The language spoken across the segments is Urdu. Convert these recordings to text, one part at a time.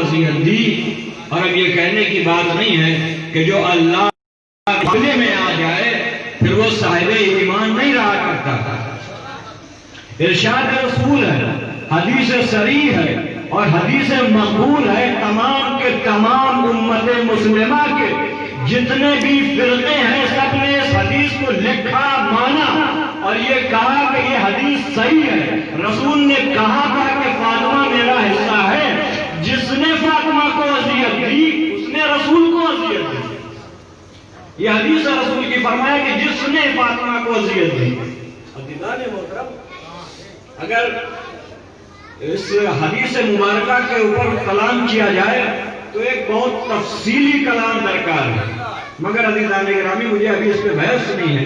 اذیت دی. اور اب یہ کہنے کی بات نہیں ہے کہ جو اللہ کے میں آ جائے پھر وہ صاحب ایمان نہیں رہا کرتا. ارشاد رسول ہے، حدیث صریح ہے اور حدیث مقبول ہے تمام کے تمام امت مسلمہ کے جتنے بھی فرقے ہیں سب نے اس حدیث کو لکھا، مانا اور یہ کہا کہ یہ حدیث صحیح ہے. رسول نے کہا تھا کہ فاطمہ میرا حصہ ہے. جس نے فاطمہ کو اذیت دی اس نے رسول کو اذیت دی. یہ حدیث رسول کی فرمایا کہ جس نے فاطمہ کو اذیت دی. عزیزان محترم، اگر اس حدیث مبارکہ کے اوپر کلام کیا جائے تو ایک بہت تفصیلی کلام درکار ہے، مگر عزیزان گرامی مجھے ابھی اس پہ بحث نہیں ہے.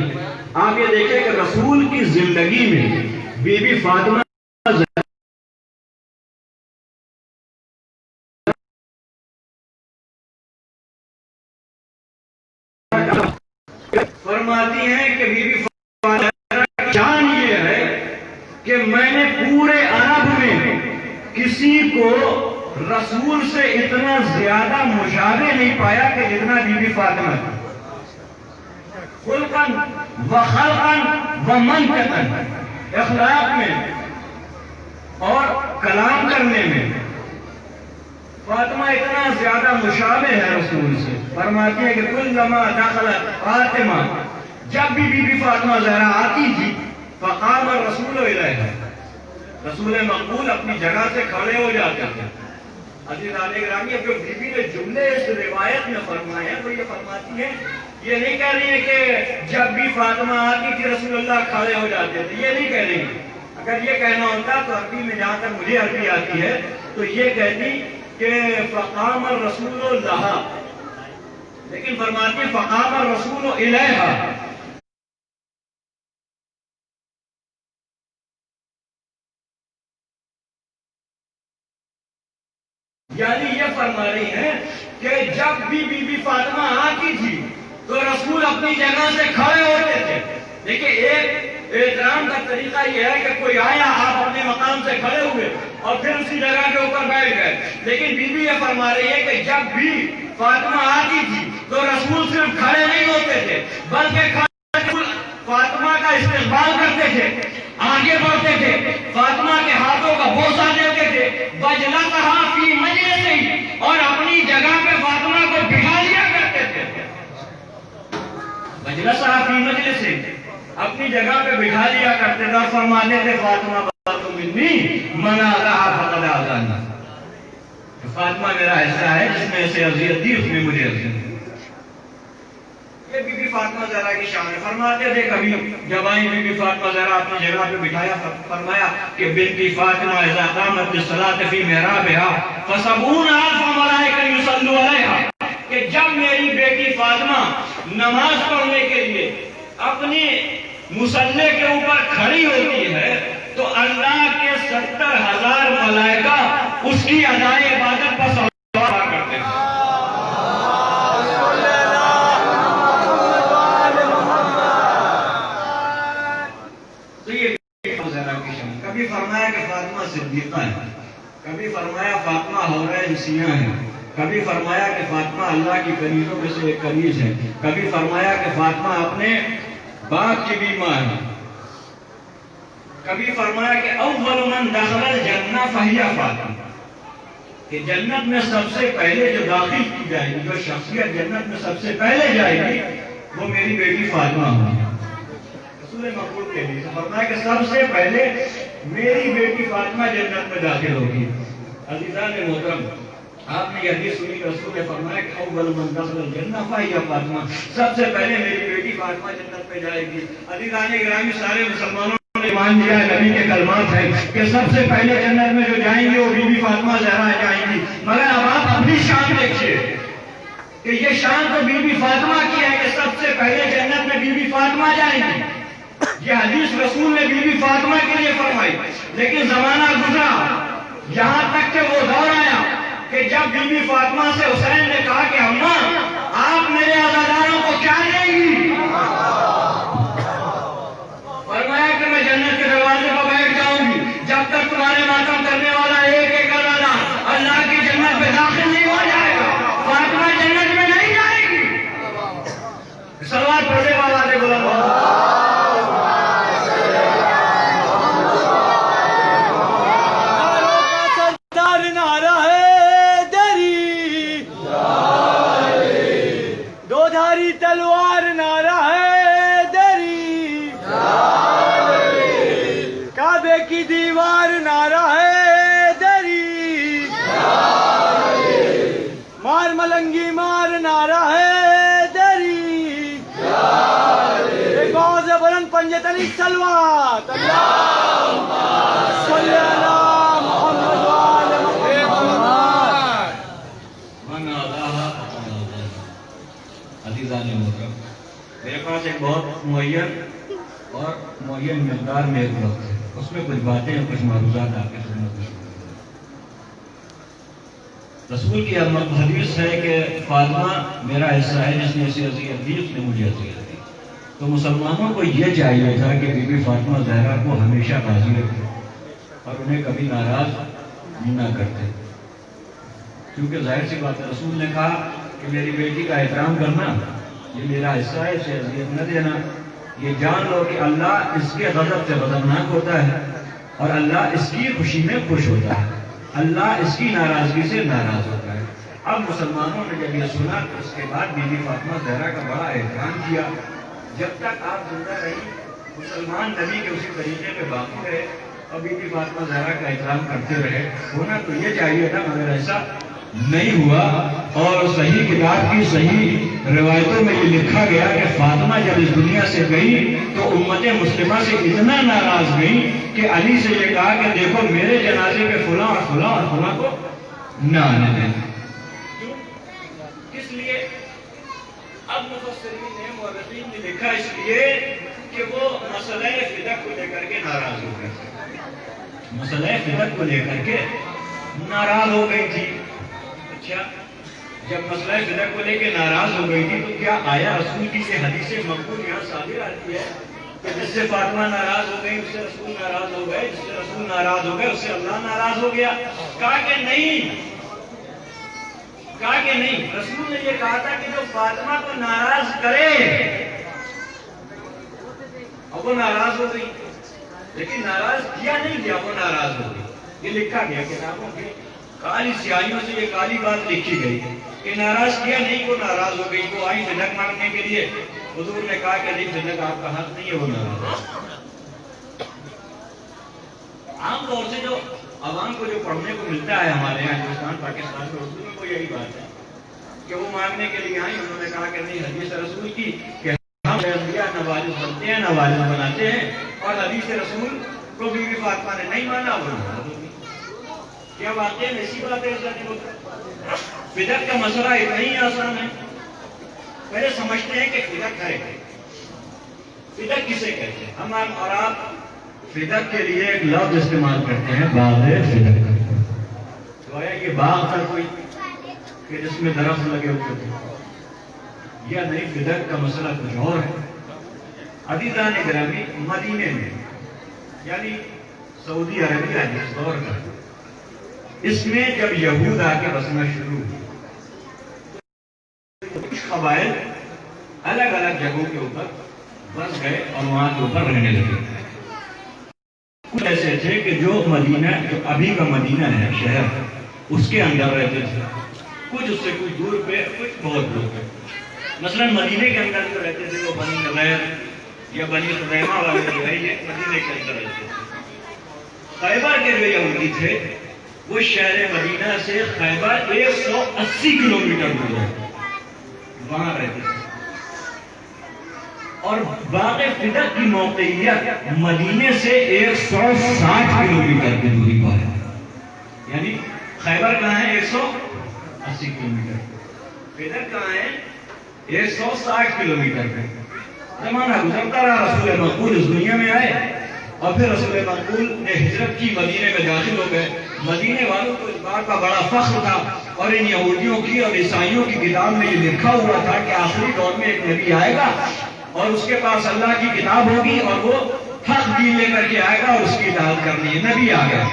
آپ یہ دیکھیں کہ رسول کی زندگی میں بی بی فاطمہ فرماتی ہیں کہ بی بی فاطمہ کی شان یہ ہے کہ میں نے پورے عرب میں کسی کو رسول سے اتنا زیادہ مشابہ نہیں پایا کہ جتنا بی بی فاطمہ تھی. خلقاً و خلقاً و منطقاً، اخلاق میں اور کلام کرنے میں فاطمہ اتنا زیادہ مشابہ ہے رسول سے. فرماتی ہے کہ کلما دخلت فاطمہ، جب بھی بی بی فاطمہ زہرا آتی تھی فقام الرسول الیہا، رسول مقبول اپنی جگہ سے کھڑے ہو جاتے تھے. عزیزان گرامی، اب جو بی بی نے جملے اس روایت میں فرمائے ہیں تو یہ فرماتی ہیں، یہ نہیں کہہ رہی ہے کہ جب بھی فاطمہ آتی تھی رسول اللہ کھڑے ہو جاتے تھے، یہ نہیں کہہ رہی. اگر یہ کہنا ہوتا تو عربی میں جہاں تک مجھے عربی آتی ہے تو یہ کہتی کہ فقام الرسول لہا، لیکن فرماتی ہے فقام الرسول الیہا. یعنی یہ فرما رہی ہے کہ جب بھی بی بی فاطمہ آتی تھی تو رسول اپنی جگہ سے کھڑے ہوتے تھے. دیکھیں ایک احترام کا طریقہ یہ ہے کہ کوئی آیا آپ اپنے مقام سے کھڑے ہوئے اور پھر اسی جگہ کے اوپر بیٹھ گئے، لیکن بی بی یہ فرما رہی ہے کہ جب بھی فاطمہ آتی تھی تو رسول صرف کھڑے نہیں ہوتے تھے بلکہ فاطمہ کا استقبال کرتے تھے، آگے بڑھتے تھے، فاطمہ کے ہاتھوں کا بوسہ دیتے تھے، وجلسہا فی مجلسہ، اور اپنی جگہ پہ فاطمہ کو بٹھا لیا کرتے تھے. وجلسہا فی مجلسہ، اپنی جگہ پہ بٹھا لیا کرتے تھے اور فرماتے تھے فاطمہ بات منی من آذاہا فقد آذانی، فاطمہ میرا حصہ ہے، جس نے اسے اذیت دی اس نے مجھے اذیت دی. یہ بی بی فاطمہ زہرا کی شان ہے. فرماتے تھے کبھی جب آئی بی بی فاطمہ زہرا اپنی جگہ پہ بٹھایا، فرمایا کہ بنتی فاطمہ اذا قامت للصلاۃ فی محرابها فسبعون الف ملائکۃ یصلون علیہا، کہ جب میری بیٹی فاطمہ نماز پڑھنے کے لیے اپنی مصلی کے اوپر کھڑی ہوتی ہے تو اللہ کے 70,000 ملائکہ اس کی ادائے عبادت پر صلوات کرتے ہیں. کبھی فرمایا کہ فاطمہ صدیقہ ہے، کبھی فرمایا فاطمہ حورہ نسیہ ہے، کبھی فرمایا کہ فاطمہ اللہ کی کنیزوں میں سے ایک کنیز ہے، کبھی فرمایا کہ فاطمہ اپنے باپ کی بھی ماں ہے، کبھی فرمایا کہ اول من دخل الجنہ فہی فاطمہ، کہ جنت میں سب سے پہلے جو داخل کی جائے گی، جو شخصیت جنت میں سب سے پہلے جائے گی وہ میری بیٹی فاطمہ ہوگی. رسول مقبول کے لیے فرمایا کہ سب سے پہلے میری بیٹی فاطمہ جنت میں داخل ہوگی. عزیزان محترم، آپ نے یہ حدیث سنی کہ رسول نے فرمایا کہ اول من دخل الجنہ فہی فاطمہ، سب سے پہلے میری بیٹی فاطمہ جنت میں جائے گی. عزیزان گرامی، سارے مسلمانوں نے ایمان دیا ہے، نبی کے کلمات ہیں کہ سب سے پہلے جنت میں جو جائیں گے وہ بی بی فاطمہ زہرا جائیں گی. مگر اب آپ اپنی شان دیکھیے کہ یہ شان تو بی بی فاطمہ کی ہے کہ سب سے پہلے جنت میں بی بی فاطمہ جائیں گی. یہ حدیث رسول نے بی بی فاطمہ کے لیے فرمائی، لیکن زمانہ گزرا یہاں تک کہ وہ دور آیا کہ جب بی بی فاطمہ سے حسین نے کہا کہ اماں آپ میرے عزاداروں کو کیا دیں گی، فرمایا کہ میں جنت کے دروازے پر بیٹھ جاؤں گی جب تک تمہارے ماتم کرنے والا ایک ایک عزادار اللہ کی جنت میں داخل جنگی مار نعرہ ہے دری ایک آواز بلند پنجے تنی سلوات اللہم صلی علی محمد وآل محمد من آدھا عزیزان محترم، میرے پاس ایک بہت معین مقدار میں ایک وقت ہے، اس میں کچھ باتیں اور کچھ معروضات آپ کے خدمت میں رسول کی حدیث ہے کہ فاطمہ میرا حصہ ہے، جس نے اسے اذیت دی اس نے مجھے اذیت دی. تو مسلمانوں کو یہ چاہیے تھا کہ بی بی فاطمہ زہرا کو ہمیشہ راضی رکھے اور انہیں کبھی ناراض نہ کرتے، کیونکہ ظاہر سی بات ہے رسول نے کہا کہ میری بیٹی کا احترام کرنا، یہ میرا حصہ ہے، اسے اذیت نہ دینا. یہ جان لو کہ اللہ اس کے غضب سے غضبناک ہوتا ہے اور اللہ اس کی خوشی میں خوش ہوتا ہے، اللہ اس کی ناراضگی سے ناراض ہوتا ہے. اب مسلمانوں نے جب یہ سنا تو اس کے بعد بی بی فاطمہ زہرا کا بڑا احترام کیا. جب تک آپ زندہ رہی مسلمان نبی کے اسی طریقے پہ باقی رہے اور بی بی فاطمہ زہرا کا احترام کرتے رہے. ہونا تو یہ چاہیے تھا مگر ایسا نہیں ہوا. اور صحیح کتاب کی صحیح روایتوں میں یہ لکھا گیا کہ فاطمہ جب اس دنیا سے گئی تو امت مسلمہ سے اتنا ناراض گئی کہ علی سے یہ کہا کہ دیکھو میرے جنازے پہ فلاں اور فلاں اور فلاں کو نہ آنے دیں. کس لیے؟ اب مفسرین نے مورخین نے لکھا اس لیے کہ وہ مسئلہ فدق کو لے کر کے ناراض ہو گئی، مسئلہ فدق کو لے کر کے ناراض ہو گئی تھی. اچھا، جب مسئلہ فدق کو لے کے ناراض ہو گئی تھی تو کیا آیا رسول کی یہ حدیث مقبول یہاں صادر آتی ہے کہ جس سے فاطمہ ناراض ہو گئی اس سے رسول ناراض ہو گئے، جس سے رسول ناراض ہو گئے اس سے اللہ ناراض ہو گیا؟ کہا کہ نہیں، کہا کہ نہیں. رسول نے یہ کہا تھا کہ جو فاطمہ کو ناراض کرے، اب وہ ناراض ہو گئی لیکن ناراض کیا نہیں گیا، وہ ناراض ہو گئی. یہ لکھا گیا کتابوں کی کالی سیاہیوں سے یہ کالی بات لکھی گئی کہ ناراض کیا نہیں، وہ ناراض ہو گئی. وہ آئی فدق مانگنے کے لیے، حضور نے کہا کہ نہیں فدق آپ کا حق نہیں ہے، وہ ناراض ہے. عام طور سے جو عوام کو جو پڑھنے کو ملتا ہے ہمارے یہاں ہندوستان پاکستان میں، اردو میں کوئی یہی بات ہے کہ وہ مانگنے کے لیے آئیں، انہوں نے کہا کہ نہیں حدیث رسول کی کہ ہم انبیاء نہ وارث بنتے ہیں نہ وارث بناتے ہیں، اور حدیث رسول کو بی بی فاطمہ نے نہیں مانا، وہ ناراض ہو گئی. کیا باتیں ایسی بات ہے؟ فدق کا مسئلہ اتنا ہی آسان ہے. پہلے سمجھتے ہیں کہ فدق ہے، فدق کسے کہتے ہیں؟ ہم اور آپ فدق کے لیے ایک لفظ استعمال کرتے ہیں، باغ فدق. تو آیا یہ باغ تھا کوئی کہ جس میں درخت لگے ہوتے تھے؟ یا نہیں، فدق کا مسئلہ کچھ اور ہے. عزیزان گرامی، مدینے میں یعنی سعودی عربیہ جس دور کا، اس میں جب یہود آ کے بسنا شروع ہوئی، کچھ قبائل الگ الگ جگہوں کے اوپر بس گئے اور وہاں کے اوپر رہنے لگے. کچھ ایسے تھے کہ جو مدینہ، جو ابھی کا مدینہ ہے شہر، اس کے اندر رہتے تھے. کچھ اس سے کچھ دور پہ، کچھ بہت دور پہ. مثلا مدینے کے اندر جو رہتے تھے وہ بنی نظیر یا بنی خزیمہ والے جو ہے یہ مدینے کے اندر رہتے تھے. خیبر کے جو یہودی تھے وہ شہر مدینہ سے خیبر 180 کلومیٹر دور ہے، وہاں رہتے تھے. اور باغ فدق کی موقعیت مدینے سے 160 کلومیٹر کی دوری پر ہے. یعنی خیبر کہاں ہے؟ 180 کلومیٹر. فدق کہاں ہے؟ 160 کلومیٹر پہ. زمانہ گزرتا رہا، رسول مقبول اس دنیا میں آئے اور پھر رسول مقبول نے ہجرت کی، مدینے میں داخل ہو گئے. مدینے والوں کو اس بات کا بڑا فخر تھا اور ان یہودیوں کی اور عیسائیوں کی کتاب میں یہ لکھا ہوا تھا کہ آخری دور میں ایک نبی آئے گا اور اس کے پاس اللہ کی کتاب ہوگی اور وہ حق دین لے کر کے آئے گا اور اس کی اطاعت کرنی ہے. نبی آ گیا.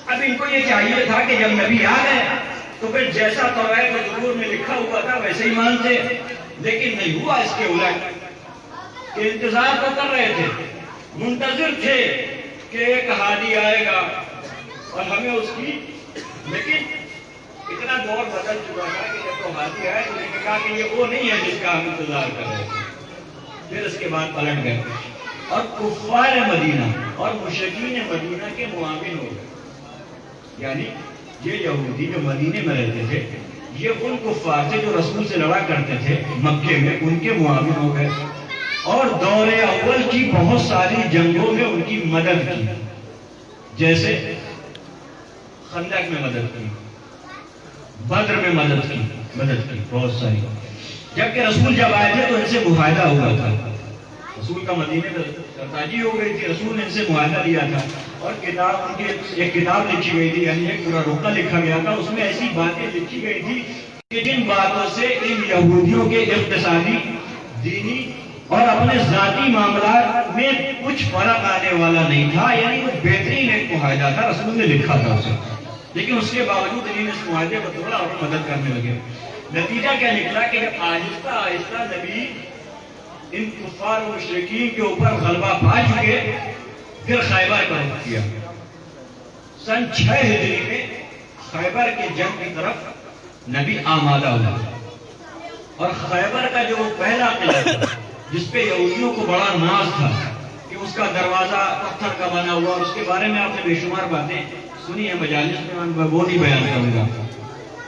اب ان کو یہ چاہیے تھا کہ جب نبی آ گئے تو پھر جیسا توریت و زبور میں لکھا ہوا تھا ویسے ہی مانتے، لیکن نہیں ہوا اس کے الٹ کہ انتظار تو کر رہے تھے، منتظر تھے کہ ایک ہادی آئے گا اور ہمیں اس کی، لیکن اتنا دور بدل چکا تھا کہ جب وہ ہادی آئے تو انہوں نے کہا کہ یہ وہ نہیں ہے جس کا ہم انتظار کر رہے تھے. پھر اس کے بعد پلٹ گئے اور کفار مدینہ اور مشرکین مدینہ کے معاون ہو گئے. یعنی یہ یہودی جو مدینے میں رہتے تھے یہ ان کفار تھے جو رسول سے لڑا کرتے تھے مکے میں، ان کے معاون ہو گئے اور دور اول کی بہت ساری جنگوں میں ان کی مدد کی، جیسے خندق میں مدد کی، بدر میں مدد کی بہت ساری۔ جبکہ رسول جب آئے تھے تو ان سے معاہدہ ہوا تھا، رسول کا مدینے میں سرتاجی ہو گئی تھی، رسول نے ان سے معاہدہ لیا تھا اور ان کی ایک کتاب لکھی گئی تھی، یعنی ایک پورا رقعہ لکھا گیا تھا، اس میں ایسی باتیں لکھی گئی تھی کہ جن باتوں سے ان یہودیوں کے اقتصادی، دینی اور اپنے ذاتی معاملات میں کچھ فرق آنے والا نہیں تھا، یعنی وہ بہترین ایک معاہدہ تھا، رسول نے لکھا تھا اسے، لیکن اس کے باوجود انہوں نے اس معاہدے کو توڑا اور مدد کرنے لگے۔ نتیجہ کیا نکلا کہ آہستہ آہستہ نبی ان کفار و مشرکین کے اوپر غلبہ پا چکے، پھر خیبر کا رخ کیا۔ سن 6 ہجری میں خیبر کے جنگ کی طرف نبی آمادہ ہوا، اور خیبر کا جو پہلا قلعہ تھا جس پہ یہودیوں کو بڑا ناز تھا کہ اس کا دروازہ پتھر کا بنا ہوا، اور اس کے بارے میں آپ نے بے شمار باتیں سنی ہے مجالس میں، میں وہ نہیں بیان کروں گا۔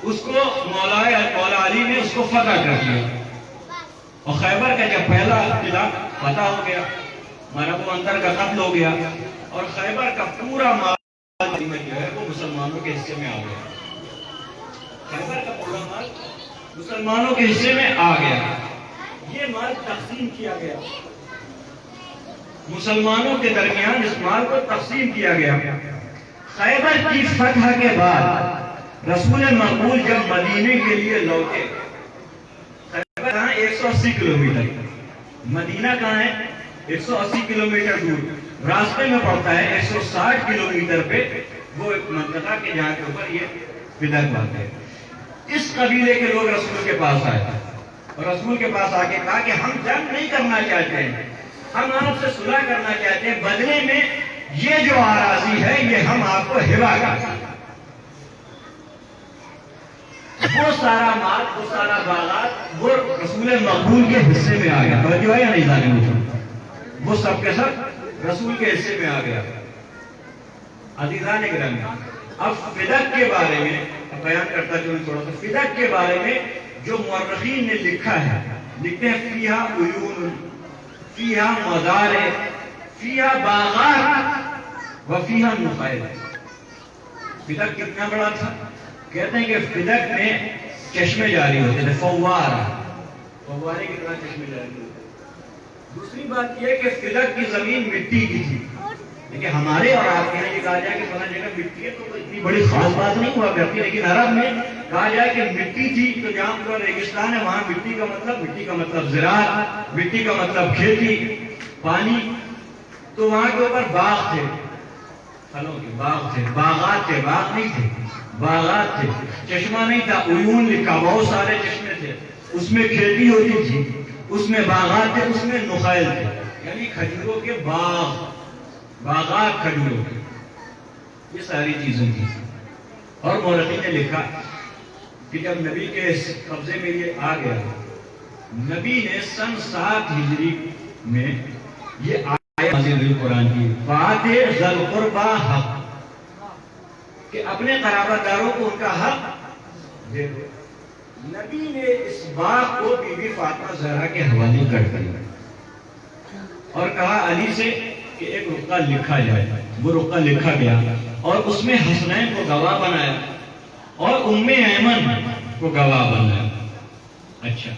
اس کو مولا علی نے اس کو فتح کر دیا، اور خیبر کا جب پہلا قلعہ فتح ہو گیا، مرب و اندر کا قتل ہو گیا، اور خیبر کا پورا مال جو ہے وہ مسلمانوں کے حصے میں آ گیا، خیبر کا پورا مال مسلمانوں کے حصے میں آ گیا۔ یہ مال تقسیم کیا گیا، مسلمانوں کے درمیان اس مال کو تقسیم کیا گیا۔ خیبر کی فتح کے بعد رسول مقبول جب مدینے کے لیے لوٹے، خیبر کہاں 180 کلومیٹر، مدینہ کہاں ہے 180 کلومیٹر دور، راستے میں پڑتا ہے 160 کلومیٹر پہ وہ ایک منطقہ کے جہاں کے اوپر یہ فدق بات ہے۔ اس قبیلے کے لوگ رسول کے پاس آئے اور رسول کے پاس آ کے کہا کہ ہم جنگ نہیں کرنا چاہتے ہیں، ہم آپ سے صلح کرنا چاہتے ہیں، بدلے میں یہ جو اراضی ہے یہ ہم آپ کو ہبہ کرتے ہیں۔ وہ سارا مال، وہ سارا باغات وہ رسول مقبول کے حصے میں آ گیا، توجہ ہے یا نہیں ظالم؟ وہ سب کے سب رسول کے حصے میں آ گیا۔ عزیزان گرامی، اب فدق کے بارے میں بیان کرتا چلوں تھوڑا سا۔ فدق کے بارے میں جو مورخین نے لکھا ہے، لکھتے ہیں فیہا عیون، فیہا مزارع، فیہا باغات و فیہا نخیل۔ فدق کتنا بڑا تھا؟ کہتے ہیں کہ فدق میں چشمے جاری ہوتے تھے، فوارے کی طرح چشمے جاری ہوتے تھے۔ دوسری بات یہ کہ فدق کی زمین مٹی کی تھی، لیکن ہمارے اور آپ کے یہاں یہ کہا جائے کہ فلاں جگہ مٹی ہے تو اتنی بڑی خاص بات نہیں ہوا کرتی، لیکن عرب میں کہا جائے کہ مٹی تھی تو جہاں پورا ریگستان ہے وہاں مٹی کا مطلب زراعت، مٹی کا مطلب کھیتی، پانی، تو وہاں کے اوپر باغ تھے، پھلوں کے باغ تھے، باغات تھے، باغ نہیں تھے، باغات تھے، چشمہ نہیں تھا، عیون لکھا، بہت سارے چشمے تھے، اس میں کھیتی ہوتی تھی، اس میں باغات تھے، اس میں نخیل تھے، یعنی کھجوروں کے باغات کھجوروں کے، یہ ساری چیزیں تھیں۔ اور مورخین نے لکھا کہ جب نبی کے قبضے میں یہ آ گیا، نبی نے سن 7 ہجری میں یہ آیت نازل قرآن کی، فَآتِ ذَا الْقُرْبَى حَقَّهُ، کہ اپنے قرابت داروں کو ان کا حق دے دو۔ نبی نے اس باغ کو بی بی فاطمہ زہرا کے حوالے کر دیا اور کہا علی سے کہ ایک رقعہ لکھا جائے۔ وہ رقعہ لکھا گیا اور اس میں حسنین کو گواہ بنایا اور ام ایمن کو گواہ بنایا۔ اچھا،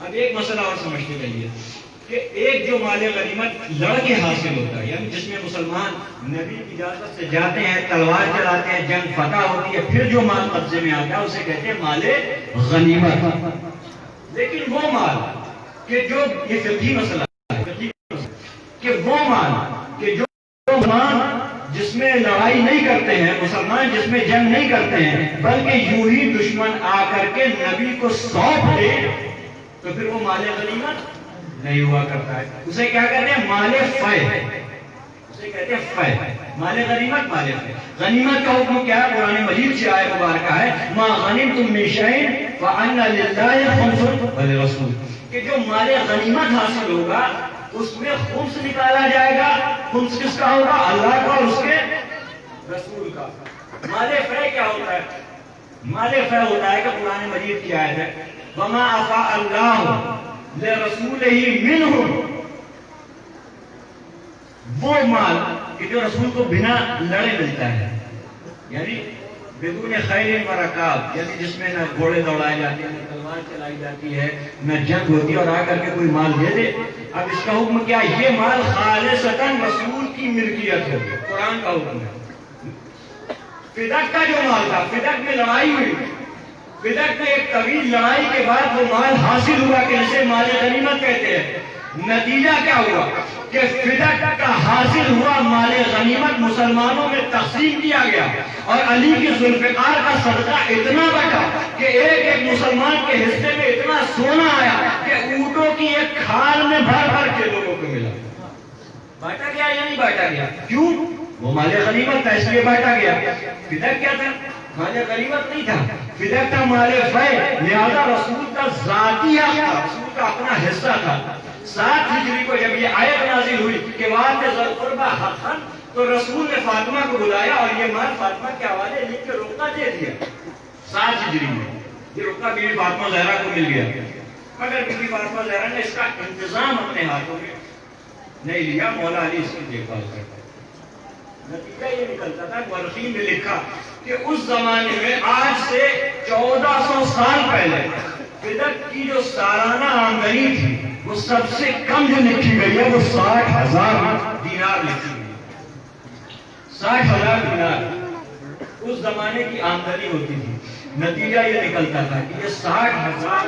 اب ایک مسئلہ اور سمجھتے رہیے کہ ایک جو مال غنیمت لڑ کے حاصل ہوتا ہے، یعنی جس میں مسلمان نبی کی اجازت سے جاتے ہیں، تلوار چلاتے ہیں، جنگ فتح ہوتی ہے، پھر جو مال قبضے میں آتا ہے اسے کہتے ہیں مال غنیمت۔ لیکن وہ مال کہ جو یہ فقہی مسئلہ ہے کہ وہ مال کہ جو مسلمان جس میں لڑائی نہیں کرتے ہیں، مسلمان جس میں جنگ نہیں کرتے ہیں، بلکہ یوں ہی دشمن آ کر کے نبی کو سونپ دے تو پھر وہ مال غنیمت نہیں ہوا کرتا ہے، اسے کیا کہتے ہیں مال فے، اسے کہتے ہیں فے، مال غنیمت، مال فے۔ غنیمت کا حکم کیا ہے؟ قرآن مجید سے آیت مبارکہ ہے ما غنمتم من شیء فان للہ خمسہ وللرسول، کہ جو مال غنیمت حاصل ہوگا اس میں خمس نکالا جائے گا۔ خمس کس کا ہوگا؟ اللہ کا اور اس کے رسول کا۔ مال فے کیا ہوتا ہے؟ مال فے ہوتا ہے کہ قرآن مجید کی آیت ہے وما افاء اللہ لرسولہ منہم، وہ مال کہ جو رسول کو بنا لڑے ملتا ہے، یعنی بدون خیل و رکاب، یعنی جس میں نہ گھوڑے دوڑائے جاتے ہیں، نہ تلوار چلائی جاتی ہے، نہ جنگ ہوتی ہے، اور آ کر کے کوئی مال دے دے. اب اس کا حکم کیا؟ یہ مال خالصتاً رسول کی ملکیت ہے، قرآن کا حکم ہے. فدق کا جو مال تھا، فدق میں لڑائی ہوئی، فدق میں ایک طویل لڑائی کے بعد وہ مال حاصل ہوا کہ اسے مال غنیمت کہتے ہیں. نتیجہ کیا ہوا کہ فدق کا حاصل ہوا مال غنیمت مسلمانوں میں تقسیم کیا گیا، اور علی کی ذوالفقار کا صدقہ اتنا بٹا کہ ایک ایک مسلمان کے حصے میں اتنا سونا آیا کہ اونٹوں کی ایک کھال میں بھر بھر کے لوگوں کو ملا. بانٹا گیا یا نہیں بانٹا گیا؟ کیوں؟ وہ مال غنیمت تھا اس لیے بانٹا گیا. فدق کیا تھا؟ مال غنیمت نہیں تھا، فدق تھا مال فے، لہذا رسول کا ذاتی حق تھا، رسول کا اپنا حصہ تھا. 7 ہجری کو جب یہ آیت نازل ہوئی کہ وَآتِ ذِی الْقُرْبَىٰ حَقًّا، تو رسول نے فاطمہ کو بلایا اور یہ مال فاطمہ کے حوالے لکھ کے رقعہ دے دیا. 7 ہجری میں یہ رقعہ بی بی فاطمہ زہرا کو مل گیا، مگر بی بی فاطمہ زہرا نے اس کا انتظام اپنے ہاتھوں میں نہیں لیا، مولا علی اس کی دیکھ بھال کرتا. نتیجہ یہ نکلتا تھا، مورخین نے لکھا کہ اس زمانے میں آج سے 1400 سال پہلے فدق کی جو سالانہ آمدنی تھی وہ سب سے کم جو لکھی گئی ہے وہ 60,000 دینار لکھی گئی. 60,000 دینار اس زمانے کی آمدنی ہوتی تھی. نتیجہ یہ نکلتا تھا کہ یہ 60,000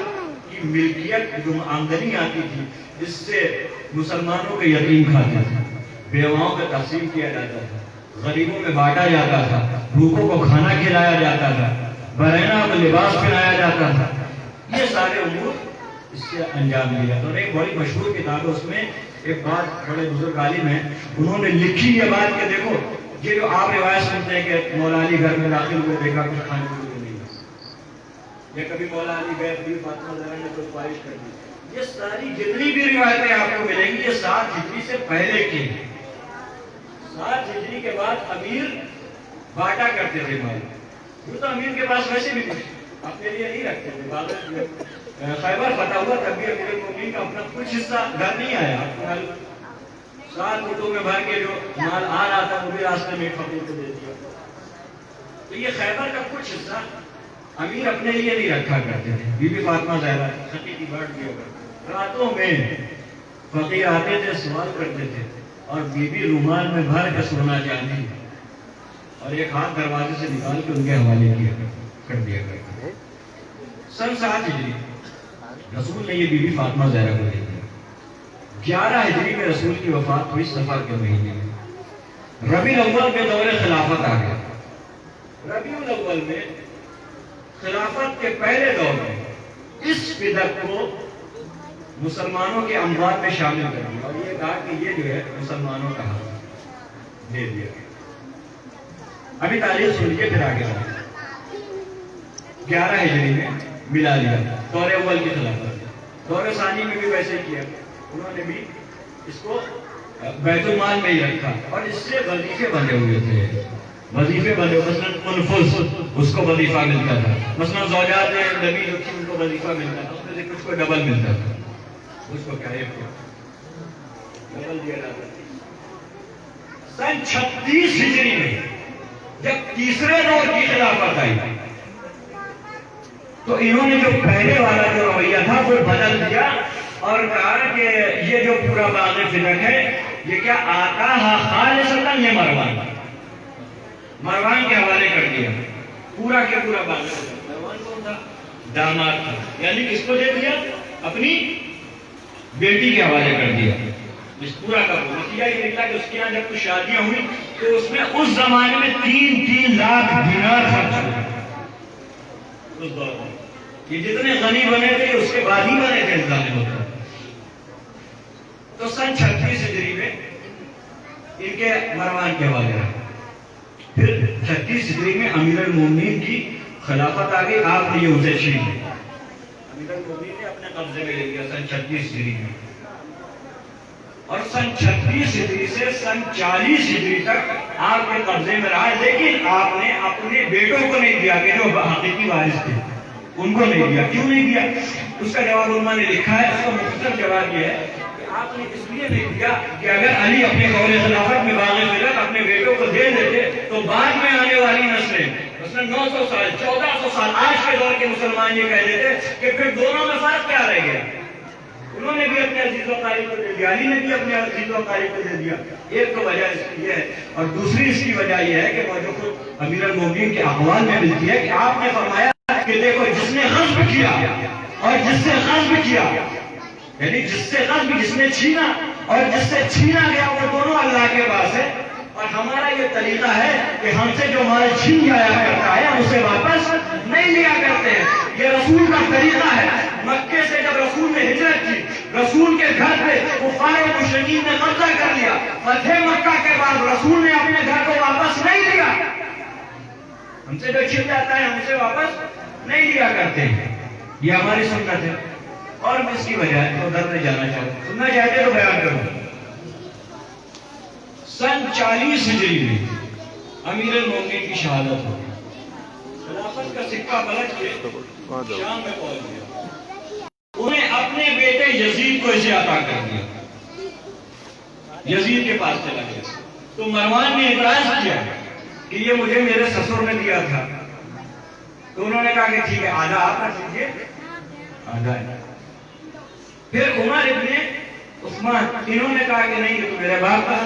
کی ملکیت جو آمدنی آتی تھی، اس سے مسلمانوں کے یتیم کھاتے تھے، بیواؤں کو تقسیم کیا جاتا تھا، غریبوں میں بانٹا جاتا تھا، بھوکوں کو کھانا کھلایا جاتا تھا، برہنہ کو لباس پہنایا جاتا تھا. یہ سارے امور اس سے انجام دیا. تو ایک بڑی مشہور کتاب ہے، اس میں ایک بات بڑے بزرگ عالم ہیں انہوں نے لکھی یہ بات کہ دیکھو یہ جو آپ روایت سنتے ہیں کہ مولا علی گھر میں داخل ہوئے دیکھا کچھ کھانے کو نہیں، یا کبھی مولا علی گئے بی فاطمہ زہرا نے کوئی خواہش کر دی، یہ ساری جتنی بھی روایتیں آپ کو ملیں گی یہ 7 ہجری سے پہلے کی ہیں. 7 ہجری کے بعد امیر بانٹا کرتے تھے مال. وہ تو امیر کے پاس ویسے بھی کچھ اپنے لیے نہیں رکھتے تھے. خیبر فتح ہوا تب بھی امیر المومنین کا اپنا کچھ حصہ گھر نہیں آیا، 7 اونٹوں میں بھر کے جو مال آ رہا تھا وہ بھی راستے میں فقیر کو دے دیا. تو یہ خیبر کا کچھ حصہ امیر اپنے لیے نہیں رکھا کرتے تھے. بی بی فاطمہ زہرا ستی کی بانٹ دیا کرتے. راتوں میں فقیر آتے تھے، سوال کرتے تھے، اور بی بی رومال میں بھر کے سونا چاندی اور ایک ہاتھ دروازے سے نکال کے ان کے حوالے کر دیا کرتے. سن 7 ہجری رسول نے یہ بی بی فاطمہ زہرا کو دے دیا. 11 ہجری میں رسول کی وفات ہوئی صفر کے مہینے میں. ربیع الاول میں دور خلافت آ گیا. ربیع الاول میں خلافت کے پہلے دور میں اس فدق کو مسلمانوں کے اموال میں شامل کر دیا اور یہ کہا کہ یہ جو ہے مسلمانوں کا حق دے دیا. ابھی تاریخ سن لیجیے پھر آگے بڑھیں. 11 ہجری میں ملا لیا دور اول کی خلافت. دور ثانی میں بھی ویسے کیا، انہوں نے بھی اس کو بیت المال میں ہی رکھا اور اس سے وظیفے بندے ہوئے تھے. وظیفے بندے مثلا انفس اس کو وظیفہ ملتا تھا، مثلا زوجات نبی جو تھی ان کو وظیفہ ملتا تھا، اس میں سے کچھ کو ڈبل ملتا تھا. اس کو کیا ہے ڈبل دیا جاتا تھا. سن 36 ہجری میں جب تیسرے دور کی خلافت آئی تو انہوں نے جو پہلے والا جو رویہ تھا وہ بدل دیا اور کہا کہ یہ جو پورا باغ فدق ہے یہ کیا آتا ہے خالصتاً یہ مروان کے حوالے کر دیا. پورا کے پورا باغ فدق. مروان کون تھا؟ داماد تھا، یعنی کس کو دے دیا؟ اپنی بیٹی کے حوالے کر دیا. اس پورا کا نتیجہ یہ نکلا کہ اس کے یہاں جب کچھ شادیاں ہوئی تو اس میں اس زمانے میں 3 لاکھ دینار خرچ ہوئے. اس دور میں یہ جتنے غنی بنے تھے اس کے بعد ہی بنے تھے ظالم ہوتا. تو سن 36 ہجری میں ان کے مروان کے حوالے رہا. پھر 36 ہجری میں امیر المومنین کی خلافت آ گئی. آپ نے یہ اسے چھین لیا، امیر المومنین نے اپنے قبضے میں لے لیا سن 36 ہجری میں. اور سن 36 ہجری سے سن 40 ہجری تک آپ کے قبضے میں رہا، لیکن آپ نے اپنے بیٹوں کو نہیں دیا کہ جو حقیقی وارث تھے ان کو نہیں دیا۔ کیوں نہیں دیا؟ اس کا جواب علماء نے لکھا ہے، اس کا مختصر جواب یہ ہے کہ آپ نے اس لیے نہیں دیا کہ اگر علی اپنے قول خلافت میں باغ فلک اپنے بیٹوں کو دے دیتے تو بعد میں آنے والی نسلیں مثلا 900 سال 1400 سال آج کے دور کے مسلمان یہ کہہ دیتے کہ پھر دونوں میں فرق کیا رہ گیا؟ انہوں نے بھی اپنے عزیز و قریب کو دے دیا، علی نے بھی اپنے عزیز و قریب کو دے دیا۔ ایک تو وجہ اس کی یہ ہے، اور دوسری اس کی وجہ یہ ہے کہ وہ جو خود امیر المومنین کے اقوال میں ملتی ہے کہ آپ نے فرمایا کہ دیکھو جس نے غصب کیا اور جس سے غصب کیا، یعنی جس سے غصب جس نے چھینا اور جس سے چھینا گیا، وہ دونوں اللہ کے پاس ہے۔ اور ہمارا یہ طریقہ ہے کہ ہم سے جو مال چھین جایا کرتا ہے ہم اسے واپس نہیں لیا کرتے ہیں۔ یہ رسول کا طریقہ ہے۔ مکے سے جب رسول نے ہجرت کی، رسول کے گھر پہ کفار و مشرکین نے قبضہ کر لیا، فتح مکہ کے بعد رسول نے اپنے گھر کو واپس نہیں لیا۔ ہم سے جو چھن جاتا ہے ہم سے واپس نہیں لیا کرتے ہیں، یہ ہماری سنت ہے۔ اور میں اس کی وجہ تو ادھر نہیں جانا چاہتا، سننا چاہتے تو بیان کروں۔ سن 40 ہجری میں امیر المومنین کی شہادت ہوئی، خلافت کا سکہ پلٹ کے شام میں پہنچ گیا۔ انہیں اپنے بیٹے یزید کو اسے عطا کر دیا، یزید کے پاس چلا گیا۔ تو مروان نے اعتراض کیا کہ یہ مجھے میرے سسر نے دیا تھا، تو انہوں نے کہا کہ ٹھیک ہے آدھا آپ رکھ لیجیے، آدھا ہے۔ پھر عمر ابن عثمان انہوں نے کہا کہ نہیں یہ تو میرے باپ کا،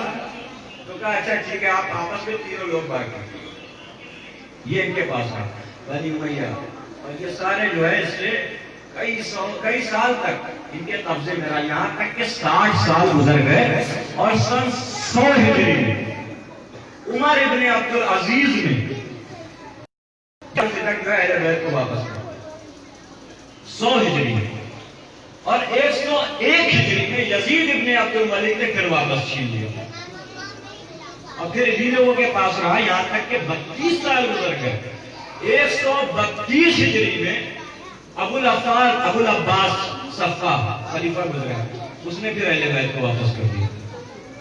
تو کہا اچھا ٹھیک ہے آپ آپس میں تینوں لوگ باقی، یہ ان کے پاس ہے بنی امیہ۔ اور یہ سارے جو ہے اس سے کئی سال تک ان کے قبضے میں رہا، یہاں تک کہ 60 سال گزر گئے، اور سن 100 ہجری میں عمر ابن عبدالعزیز نے تک جو ہے اہل بیت کو واپس کیا 100 ہجری میں، اور 101 ہجری میں یزید ابن عبدالملک نے پھر واپس چھین لیا، اور پھر انہی لوگوں کے پاس رہا یہاں تک کہ 32 سال گزر گئے۔ 132 ہجری میں ابو العباس صفا خلیفہ گزرا، اس نے پھر اہل بیت کو واپس کر دیا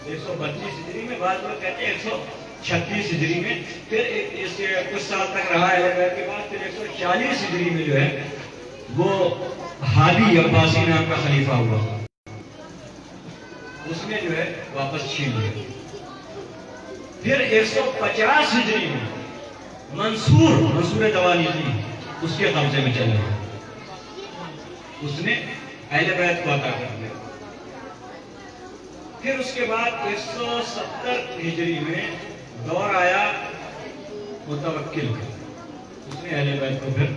132 ہجری میں۔ بعد لوگ کہتے ہیں 136 ہجری میں، پھر اس کے کچھ سال تک رہا اہل بیت کے بعد، پھر 140 ہجری میں جو ہے وہ ہادی عباسی نام کا خلیفہ ہوا، اس نے جو ہے واپس چھین لیا۔ پھر 150 ہجری میں منصور دوانیزی اس کے قبضے میں چلا گیا، اس نے اہل بیت کو عطا کر دیا۔ پھر اس کے بعد 170 ہجری میں دور آیا متوکل کا، اس نے اہل بیت کو پھر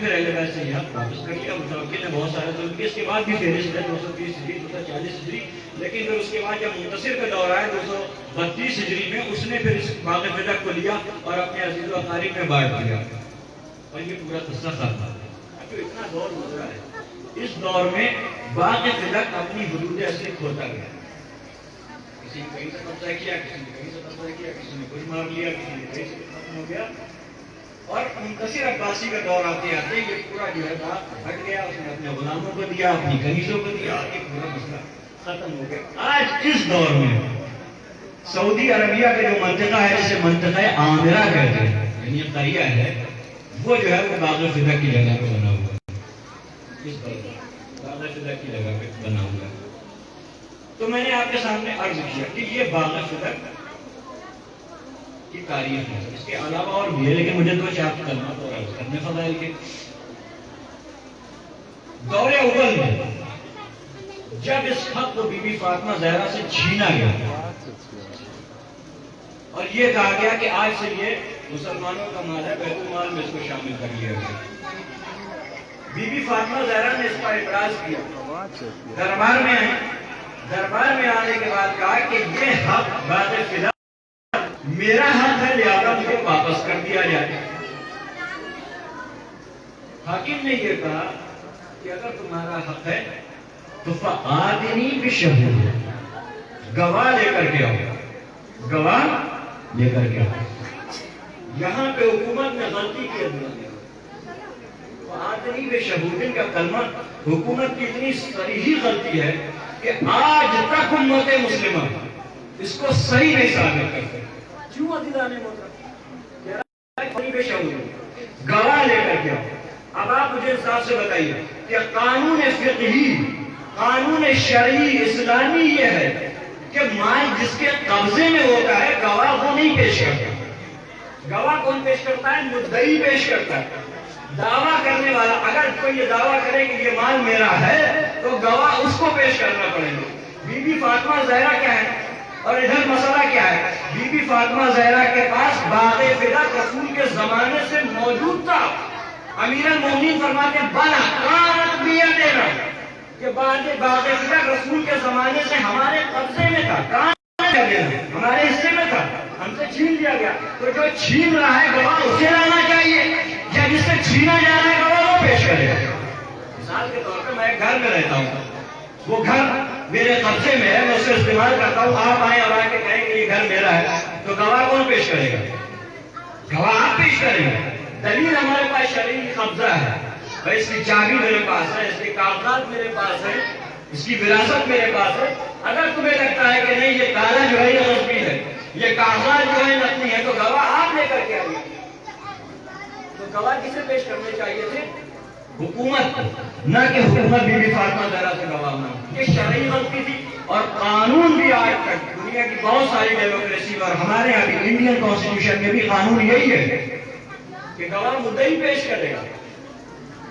اہل بیت سے یہاں واپس کر لیا۔ متوکل نے بہت سارے ظلم کیے، اس کے بعد بھی فہرست ہے 230 ہجری 240 ہجری، لیکن پھر اس کے بعد جب منتصر کا دور آیا 232 ہجری میں، اس نے پھر اس باغ فلک کو لیا اور اپنے عزیز و اقارب میں بانٹ دیا، اور یہ پورا قصہ ختم ہے۔ جو اتنا دور گزرا ہے، اس دور میں باغ فلک اپنی حدود اصلی کھوتا گیا، کسی نے کہیں سے قبضہ کیا، کسی نے کہیں سے قبضہ کیا، کسی نے کچھ مار لیا، کسی نے کہیں سے ختم ہو گیا۔ اور منتصر عباسی کا دور آتے آتے یہ پورا جو ہے باغ ہٹ گیا، اس نے اپنے غلاموں کو دیا، اپنی کنیزوں کو دیا، اور یہ پورا مسئلہ ختم ہو گیا۔ آج اس دور میں سعودی عربیہ کا جو منطقہ ہے جسے منطقہ عامرہ کہتے ہیں، یعنی قریہ ہے، وہ جو ہے وہ باغ فلک کی جگہ پہ بنا ہوا ہے، اس دور میں باغ فلک کی جگہ پہ بنا ہوا ہے۔ تو میں نے آپ کے سامنے عرض کیا کہ یہ باغ فلک کی تاریخ ہے، اس کے علاوہ اور بھی ہے، لیکن مجھے تو چاہت کرنا تو عرض کرنے فضائل کے۔ دور اول میں جب اس خط کو بی بی فاطمہ زہرا سے چھینا گیا اور یہ کہا گیا کہ آج سے یہ مسلمانوں کا مال ہے، بیت المال میں اس کو شامل کر لیا گیا، بی بی فاطمہ زہرا نے اس کا اعتراض کیا، دربار میں آئے، دربار میں آنے کے بعد کہا کہ یہ حق باغ فلک میرا حق ہے، لہذا مجھے واپس کر دیا جائے۔ حاکم نے یہ کہا کہ اگر تمہارا حق ہے تو فآذنی بشہود، گواہ لے کر کے آؤ، گواہ لے کر کے آؤ۔ یہاں پہ حکومت نے غلطی کی ہے، فآذنی بشہود کا کلمہ حکومت کی اتنی صریحی غلطی ہے کہ کہ آج تک امت مسلمہ اس کو صحیح نہیں ثابت کرتے. کیوں عزیزان محترم؟ پیش آؤں گواہ لے کر کے. اب آپ مجھے انصاف سے بتائیے کہ قانون فقہی، قانون شرعی اسلامی یہ ہے کہ مال جس کے قبضے میں ہوتا ہے گواہ وہ نہیں پیش کرتا. گواہ کون پیش کرتا ہے؟ مدعی پیش کرتا ہے. دعویٰ کرنے والا اگر کوئی یہ دعویٰ کرے کہ یہ مال میرا ہے تو گواہ اس کو پیش کرنا پڑے گا. بی بی فاطمہ زہرا کیا ہے اور ادھر مسئلہ کیا ہے؟ بی بی فاطمہ زہرا کے پاس باغ فدا رسول کے زمانے سے موجود تھا. امیر المومنین فرماتے ہیں بنا کانت بیدنا کہ باغ فدا رسول کے زمانے سے ہمارے قبضے میں تھا، ہمارے حصے میں تھا، ہم سے چھین لیا گیا. تو جو چھین رہا ہے گواہ اسے لانا چاہیے یا جس سے چھینا جا رہا ہے گواہ وہ پیش کرے. مثال کے طور پہ میں ایک گھر میں رہتا ہوں، وہ گھر میرے قبضے میں ہے، میں اسے استعمال کرتا ہوں. آپ آئیں اور آ کے کہیں کہ یہ گھر میرا ہے تو گواہ کون پیش کرے گا؟ گواہ آپ پیش کریں گے. دلیل ہمارے پاس شرعی قبضہ ہے، بھائی اس کی چابی میرے پاس ہے، اس کے کاغذات میرے پاس ہے، اس کی وراثت میرے پاس ہے. اگر تمہیں لگتا ہے کہ نہیں یہ تالا جو ہے یہ نقلی ہے، یہ کاغذات جو ہے نقلی ہے، تو گواہ آپ لے کر کے آئیے. تو گواہ کسے پیش کرنے چاہیے تھے؟ حکومت، نہ کہ حکومت بی بی فاطمہ زہرا سے گواہ نہ. یہ شرعی غلطی تھی اور قانون بھی آج تک دنیا کی بہت ساری ڈیموکریسی اور ہمارے یہاں بھی انڈین کانسٹیٹیوشن میں بھی قانون یہی ہے کہ گواہ مدعی پیش کرے گا.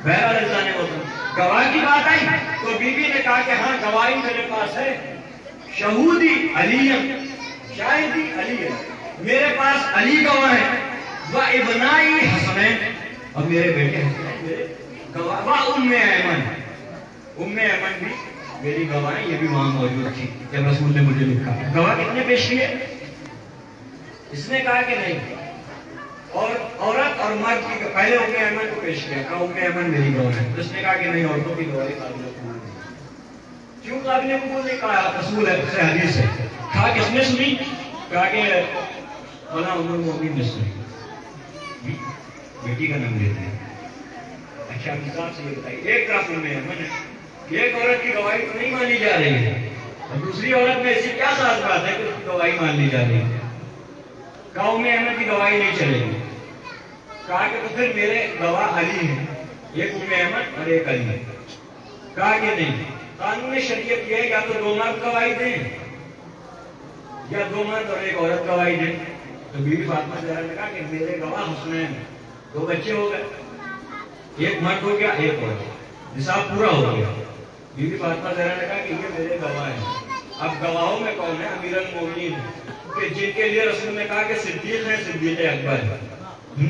بہرحال انسان گواہ کی بات آئی تو بی بی نے کہا کہ ہاں گواہی میرے پاس ہے، شہودی علی، شاہدی علی ہے، میرے پاس علی گواہ ہے، وہ ابنائی حسنین اور میرے بیٹے حسنین میرے گواہ، وہ ام ایمن، ام ایمن بھی میری گواہ، یہ بھی وہاں موجود تھی جب رسول نے مجھے لکھا. گواہ کتنے پیش کیے؟ اس نے کہا کہ نہیں، اور عورت اور مرد کی پہلے ام ایمن کو پیش کیا، کہا ام ایمن میری گواہ ہے. اس نے کہا کہ نہیں، عورتوں کی گواہی قابل قبول نہیں. کیوں قابل قبول نہیں؟ کہا رسول ہے سے حدیث ہے. کہا کس نے سنی؟ کہا کہ مولانا ام المومنین نے سنی. بیٹی کا نام لیتے ہیں. اچھا مثال سے یہ بتائیے، ایک طرف ام ایمن ہے، ایک عورت کی گواہی تو نہیں مانی جا رہی ہے اور دوسری عورت میں ایسی کیا خاص بات ہے کہ اس کی گواہی مان لی جا رہی ہے؟ کہا ام ایمن کی گواہی نہیں چلے گی. کہا کہ تو پھر میرے گواہ علی ہیں، ایک ام ایمن اور ایک علی ہے. کہا کہ نہیں، قانون شریعت یہ ہے یا تو دو مرد گواہی دیں یا دو مرد اور ایک عورت گواہی دیں. تو بی بی فاطمہ زہرا نے کہا کہ میرے گواہ حسنین، دو بچے ہو گئے، ایک مرد ہو گیا ایک عورت، نصاب پورا ہو گیا. بی بی فاطمہ زہرا نے کہا کہ یہ میرے گواہ ہیں. اب گواہوں میں کون ہے؟ امیر المومنین کہ جن کے لیے رسول نے کہا کہ صدیق ہے، صدیق اکبر ہے.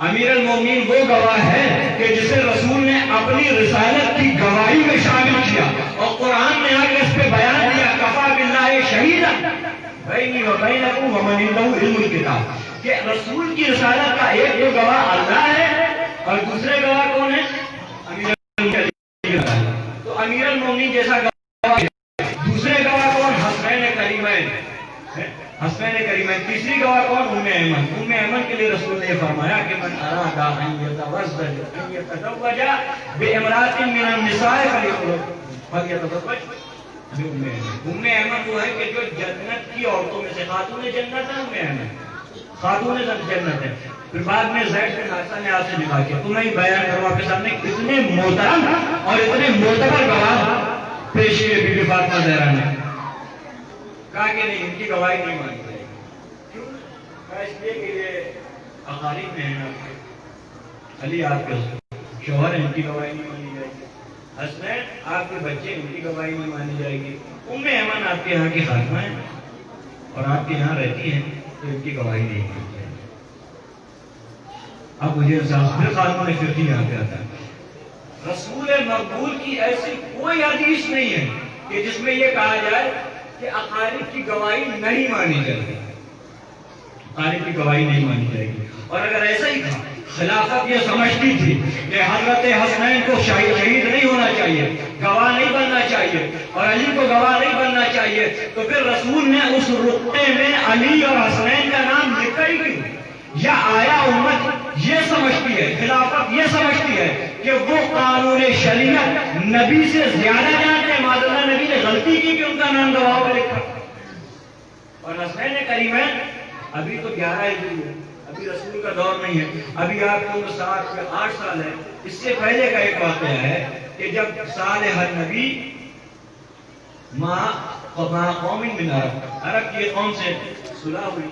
امیر المومنین وہ گواہ ہے کہ جسے رسول نے اپنی رسالت کی گواہی میں شامل کیا اور قرآن نے آ کے اس پہ بیان دیا کفا باللہ شہیدا بینی و بینکم ومن عنده علم الکتاب کہ رسول کی رسالت کا ایک جو گواہ اللہ ہے اور دوسرے گواہ کون ہے؟ امیر المومنین. تو امیر المومنین جیسا گواہ دوسرے گواہ کون؟ حسنین کریمین، حسنین کریمین. تیسری گواہ کون؟ ام ایمن. ام ایمن کے لیے رسول نے فرمایا کہ من اراد ان يتزوج بامرأة من النساء فليتزوج بام ایمن. ام ایمن وہ ہے کہ جو جنت کی عورتوں میں سے، خاتون جنت ہے ام ایمن، خاتون جنت ہے. پھر بعد میں زید بن حارثہ نے آپ سے لکھا کہ تمہیں بیان کروں آپ کے سامنے اتنے محترم اور اتنے معتبر گواہ پیش کیے. بی بی فاطمہ زہرا نے کہا کہ نہیں، ان کی گواہی نہیں مانی جائے گی. کیوں؟ کہا اس لیے کہ یہ اقارب میں ہیں، علی آپ کے شوہر ہیں، ان کی گواہی نہیں مانی جائے گی. حسنین آپ کے بچے، ان کی گواہی نہیں مانی جائے گی. ام ایمن آپ کے یہاں کی خاتمہ ہے اور آپ کے یہاں رہتی ہیں تو ان کی گواہی نہیں مانی جائے گی. اب مجھے پھر قانون فقہی یہاں پہ آتا ہے. رسول مقبول کی ایسی کوئی حدیث نہیں ہے کہ جس میں یہ کہا جائے کہ اقارب کی گواہی نہیں مانی جائے گی، اقارب کی گواہی نہیں مانی جائے گی. اور اگر ایسا ہی تھا، خلافت یہ سمجھتی تھی کہ حضرت حسنین کو شہید نہیں ہونا چاہیے، گواہ نہیں بننا چاہیے اور علی کو گواہ نہیں بننا چاہیے، تو پھر رسول نے اس رقعے میں علی اور حسنین کا نام لکھا ہی کیوں؟ یا آیا امت یہ سمجھتی ہے، خلافت یہ سمجھتی ہوئی ہے کہ وہ قانون شریعت نبی سے زیادہ جانتے ہیں. معذاللہ نبی نے غلطی کی کہ ان کا نام گواہوں میں لکھا. اور حسنین کریمین ابھی تو 11 ہجری ہے, ابھی رسول کا دور نہیں ہے, ابھی آپ کی عمر 7 یا 8 سال ہے. اس سے پہلے کا ایک واقعہ ہے کہ جب صالح النبی قوم من عرب کی قوم سے صلح ہوئی,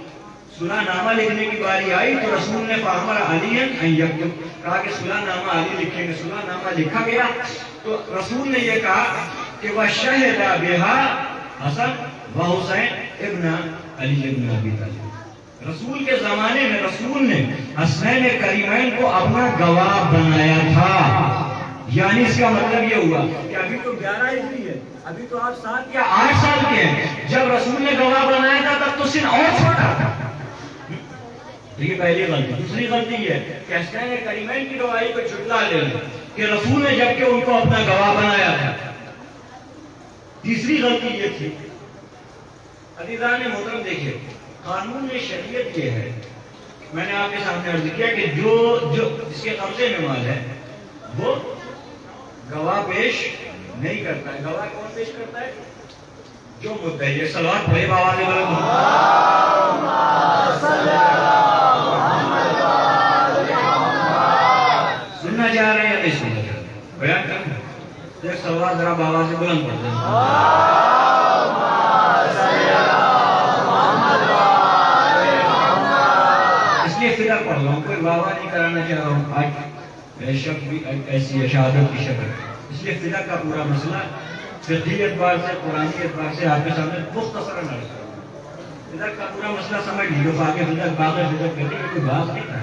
صلح نامہ لکھنے کی باری آئی تو رسول نے فامر علی ان یکتب, کہا کہ صلح نامہ علی لکھیں گے. صلح نامہ لکھا گیا تو رسول نے یہ کہا کہ وشہد بہا حسن و حسین ابن علی ابن ابی طالب. رسول کے زمانے میں رسول نے حسنین کریمین کو اپنا گواہ بنایا تھا. یعنی اس کا مطلب یہ ہوا کہ ابھی تو 11 ہجری ہے, ابھی تو آپ 7 یا 8 سال کے ہیں. جب رسول نے گواہ بنایا تھا تب تو سن اور چھوٹا تھا. یہ پہلی غلطی. دوسری غلطی یہ ہے کہ حسنین کریمین کی گواہی کو جھٹلا دے رہے کہ رسول نے جب کہ ان کو اپنا گواہ بنایا تھا. تیسری غلطی یہ تھی, عزیزان محترم دیکھیے, قانون شریعت یہ ہے, میں نے آپ کے سامنے عرض کیا کہ جو جس کے قبضے میں مال ہے وہ گواہ پیش نہیں کرتا ہے. گواہ کون پیش کرتا ہے؟ جو مدعی ہے. صلوات پڑھے بابا سے بلند سننا چاہ رہے ہیں یا نہیں سننا چاہ رہے ہیں؟ بیان کریں. ایک صلوات ذرا بابا سے بلند پڑھ دیں. فکر پڑھ رہا ہوں, کوئی واہ نہیں کرانا چاہ رہا ہوں. آج شخص بھی ایسی ہے شہادت کی شکل, اس لیے فقہ کا پورا مسئلہ فقہی اعتبار سے قرآنی اعتبار سے آپ کے سامنے مختصراً عرض کروں. فقہ کا پورا مسئلہ سمجھ لیجیے. باقی فقہ باقی فقہ کرنے کی کوئی بات نہیں تھا.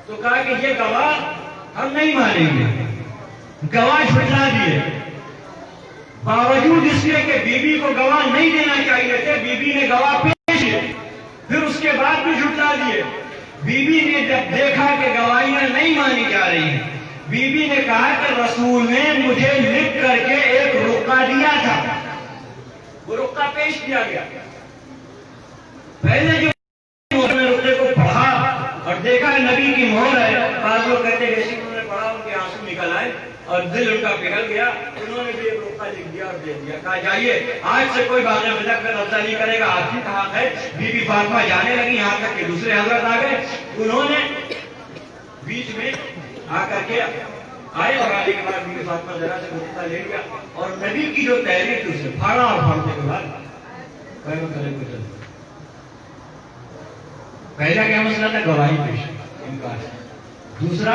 تو کہا کہ یہ گواہ ہم نہیں مانیں گے. گواہ جھٹلا دیے, باوجود اس لیے کہ بی بی کو گواہ نہیں دینا چاہیے تھے. بی بی نے گواہ پیش کیے, پھر اس کے بعد بھی جھٹلا دیے. بی بی نے جب دیکھا کہ گواہیاں نہیں مانی جا رہی ہیں, بی بی نے کہا کہ رسول نے مجھے لکھ کر کے ایک رقعہ دیا تھا. وہ رقعہ پیش کیا گیا. پہلے جو رقعے کو پڑھا اور دیکھا نبی کی مہر ہے, بعض لوگ کہتے ہیں جیسے انہوں نے پڑھا ان کے آنسو نکل آئے اور دل ان کا پگھل گیا. انہوں نے بھی ایک رقعہ لکھ دیا اور دے دیا. کہا جائیے آج سے کوئی باغ فلک میں رضا نہیں کرے گا. آپ ہی کہا ہے. بی بی فاطمہ جانے لگی, یہاں تک کہ دوسرے حضرت آ گئے. انہوں نے بیچ میں آ کر کے آئے اور آنے کے بعد بی بی فاطمہ ذرا سے رقعہ لے لیا اور نبی کی جو تحریر تھی اسے پھاڑا اور پھاڑنے کے بعد پہلا کیا مسئلہ تھا؟ گواہی پیش, انکار. دوسرا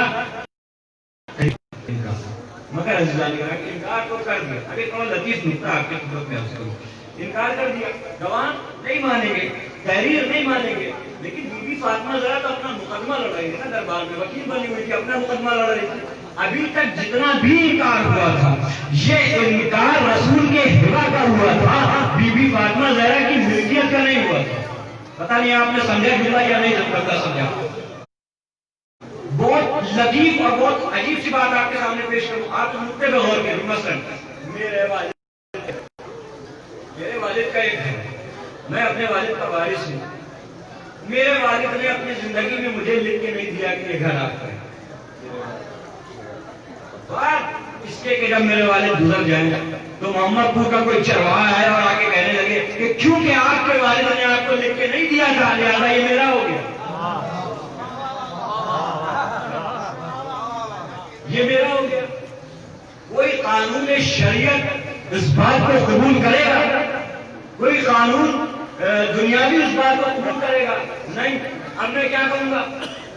انکار. مگر عزیزان نے کہا کہ انکار تو کر دیا. ابھی کون لطیف نکتہ آپ کی خدمت میں آپ سے انکار کر دیا. گواہ نہیں مانیں گے, تحریر نہیں مانیں گے, لیکن بی بی فاطمہ ذرا تو اپنا مقدمہ لڑ رہی تھی نا دربار میں, وکیل بنی ہوئی تھی, اپنا مقدمہ لڑ رہی تھی. ابھی تک جتنا بھی انکار ہوا تھا یہ انکار رسول کے ہبہ کا ہوا تھا, بی بی فاطمہ زہرا کی ملکیت کا نہیں ہوا تھا. پتہ نہیں آپ نے سمجھا جملہ یا نہیں سمجھا. بہت لطیف اور بہت عجیب سی بات آپ کے سامنے پیش کروں. آپ نقطے پہ غور کریں. مثلاً میرے والد کا ایک ہے, میں اپنے والد کا وارث ہوں. میرے والد نے اپنی زندگی میں مجھے لکھ کے نہیں دیا کہ یہ گھر آپ کا ہے. بات اس کے کہ جب میرے والد گزر جائیں تو محمد پور کا کوئی چرواہا ہے اور آگے کہنے لگے کہ کیونکہ آپ کے والد نے آپ کو لکھ کے نہیں دیا تھا لہٰذا یہ میرا ہو گیا, یہ میرا ہو گیا. کوئی قانون شریعت اس بات کو قبول کرے گا؟ کوئی قانون دنیاوی اس بات کو قبول کرے گا؟ نہیں. اب میں کیا کہوں گا؟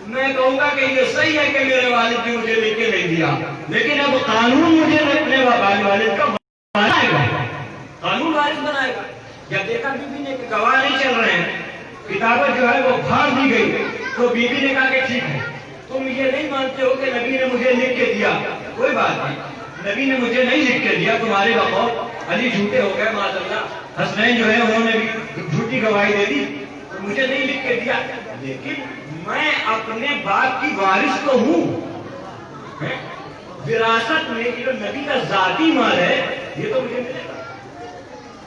میں کہوں گا کہ یہ صحیح ہے کہ میرے والد نے مجھے لکھ کے نہیں دیا, لیکن اب قانون مجھے اپنے والد کا بنائے گا, قانون وارث بنائے گا. جب دیکھا بی بی نے کہ گواہ نہیں چل رہے ہیں, کتابت جو ہے وہ پھاڑ دی گئی, تو بی بی نے کہا کہ ٹھیک ہے, تم یہ نہیں مانتے ہو کہ نبی نے مجھے لکھ کے دیا, کوئی بات نہیں. نبی نے مجھے نہیں لکھ کے دیا, تمہارے بقول علی جھوٹے ہو گئے معاذ اللہ. حسنین جو ہے انہوں نے بھی جھوٹی گواہی دے دی, مجھے نہیں لکھ کے دیا, لیکن میں اپنے باپ کی وارث تو ہوں. وراثت میں جو نبی کا ذاتی مال ہے یہ تو مجھے ملے گا.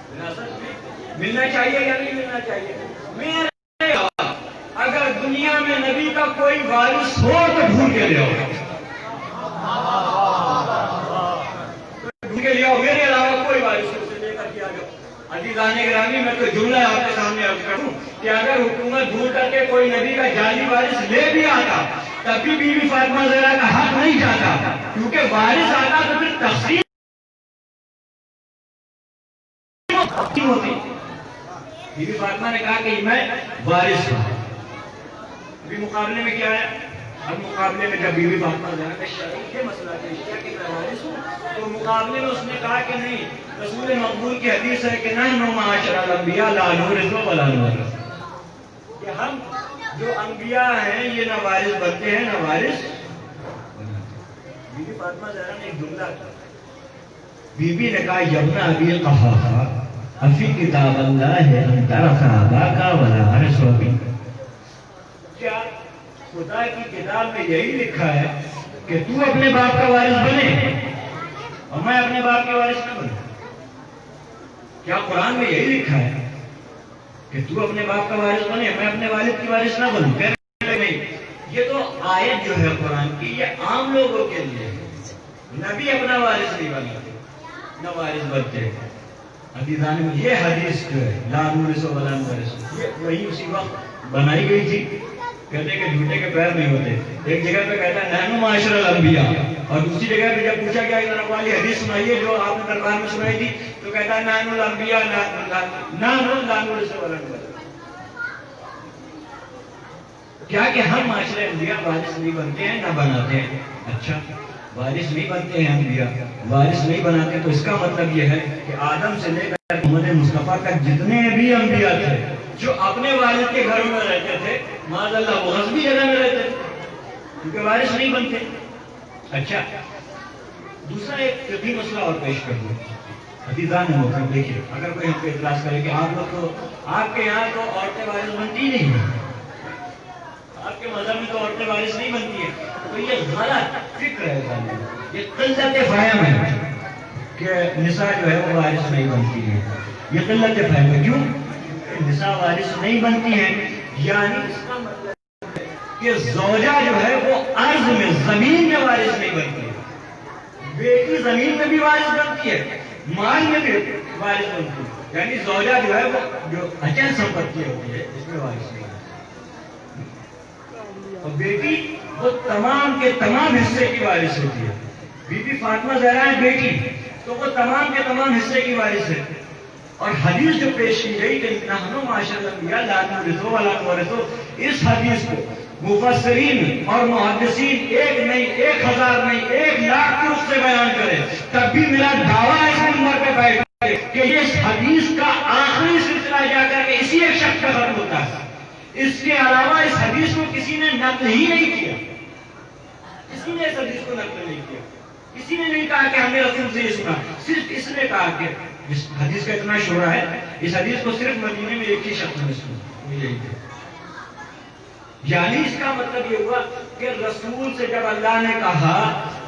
وراثت میں ملنا چاہیے یا نہیں ملنا چاہیے؟ میرے اگر دنیا میں نبی کا کوئی وارث ہو تو ڈھونڈ کے لے آؤ. مہمان گرامی، میں تو جملہ آپ کے سامنے عرض کروں کہ اگر حکومت بھول کر کے کوئی نبی کا جعلی وارث لے بھی آتا تب بھی بی بی فاطمہ زہرا کا حق نہیں جاتا، کیونکہ وارث آتا تو پھر تقسیم ہوتی۔ بی بی فاطمہ نے کہا کہ میں وارث ہوں۔ ابھی مقابلے میں کیا ہے؟ اب مقابلے میں جب بی بی فاطمہ زہرا نے شریک یہ مسئلہ پیش کیا کہ میں وارث ہوں، تو مقابلے میں اس نے کہا کہ نہیں، رسول مقبول کی حدیث ہے کہ نحن معاشر الانبیاء لا نورث ولا نورث، کہ ہم جو انبیاء ہیں یہ نہ وارث بنتے ہیں نہ وارث بناتے ہیں۔ بی بی فاطمہ زہرا نے ایک جملہ کہا، بی بی نے کہا یبن ابی قحافہ افی کتاب اللہ ان ترک اباک ولا ارث ابی، کیا خدا کی کتاب میں یہی لکھا ہے کہ تو اپنے باپ کا وارث بنے اور میں اپنے باپ کے وارث نہ بنوں؟ کیا قرآن میں یہی لکھا ہے کہ تو اپنے باپ کا وارث بنے میں اپنے والد کی وارث نہ بنوں؟ کہتے نہیں، یہ تو آیت جو ہے قرآن کی یہ عام لوگوں کے لیے ہے، نبی اپنا وارث نہیں بناتے نہ وارث بنتے۔ عزیزان یہ حدیث جو ہے لا نورث ولا نورث، یہ وہی اسی وقت بنائی گئی تھی، کہتے کہ جھوٹے کے پیر نہیں ہوتے۔ ایک جگہ پہ کہتا ہے نحن معاشر الانبیاء، اور دوسری جگہ پہ جب پوچھا گیا کہ والی حدیث سنائیے جو آپ نے دربار میں سنائی تھی، تو کہتا ہے نحن الانبیاء نحن لا نورث ولا نورث، کیا کہ ہم معاشر انبیاء وارث نہیں بنتے ہیں نہ بناتے ہیں۔ اچھا وارث نہیں بنتے ہیں انبیاء، وارث نہیں بناتے، تو اس کا مطلب یہ ہے کہ آدم سے لے کر محمد مصطفیٰ تک جتنے بھی انبیاء تھے جو اپنے والد کے گھروں میں رہتے تھے، معاذ اللہ وہ غصبی جگہ میں رہتے تھے کیونکہ وارث نہیں بنتے۔ اچھا دوسرا ایک فقہی مسئلہ اور پیش کر دوں، عزیزان محترم دیکھیے، اگر کوئی ہم پہ اعتراض کرے کہ آپ لوگ تو آپ کے یہاں تو عورتیں وارث بنتی نہیں ہیں، آپ کے مذہب میں تو عورتیں وارث نہیں بنتی ہیں، تو یہ غلط فکر ہے، یہ قلت فہم ہے کہ نساء جو ہے وہ وارث نہیں بنتی ہے، یہ قلت فہم ہے۔ کیوں نساء وارث نہیں بنتی ہیں؟ یعنی اس کا مطلب ہے کہ زوجہ جو ہے وہ ارض میں زمین میں وارث نہیں بنتی ہے، بیٹی زمین میں بھی وارث بنتی ہے، مال میں بھی وارث بنتی ہے، یعنی زوجہ جو ہے وہ جو اچل سمپتی ہوتی ہے اس میں وارث نہیں بنتی، اور بیٹی وہ تمام کے تمام حصے کی وارث ہوتی ہے۔ بی بی فاطمہ زہرا ہے بیٹی، تو وہ تمام کے تمام حصے کی وارث ہے۔ اور حدیث جو پیش کی گئی کہ نحن معاشر الانبیاء لا نورث ولا نورث، اس حدیث کو مفسرین اور محدثین ایک نہیں، 1000 نہیں، 1,00,000 طرق سے بیان کرے، تب بھی میرا دعویٰ اس منبر پہ بیٹھ گئے کہ یہ اس حدیث کا آخری سلسلہ جا کر کے اسی ایک شخص پہ ختم ہوتا ہے۔ اس کے علاوہ اس حدیث کو کسی نے نقل ہی نہیں کیا، کسی نے اس حدیث کو نقل نہیں کیا، کسی نے نہیں کہا کہ ہم نے رسول سے یہ سنا، صرف اس نے کہا کہ اس حدیث کا اتنا شہرہ ہے، اس حدیث کو صرف مدینے میں ایک ہی شخص نے سنا، یعنی اس کا مطلب یہ ہوا کہ رسول سے جب اللہ نے کہا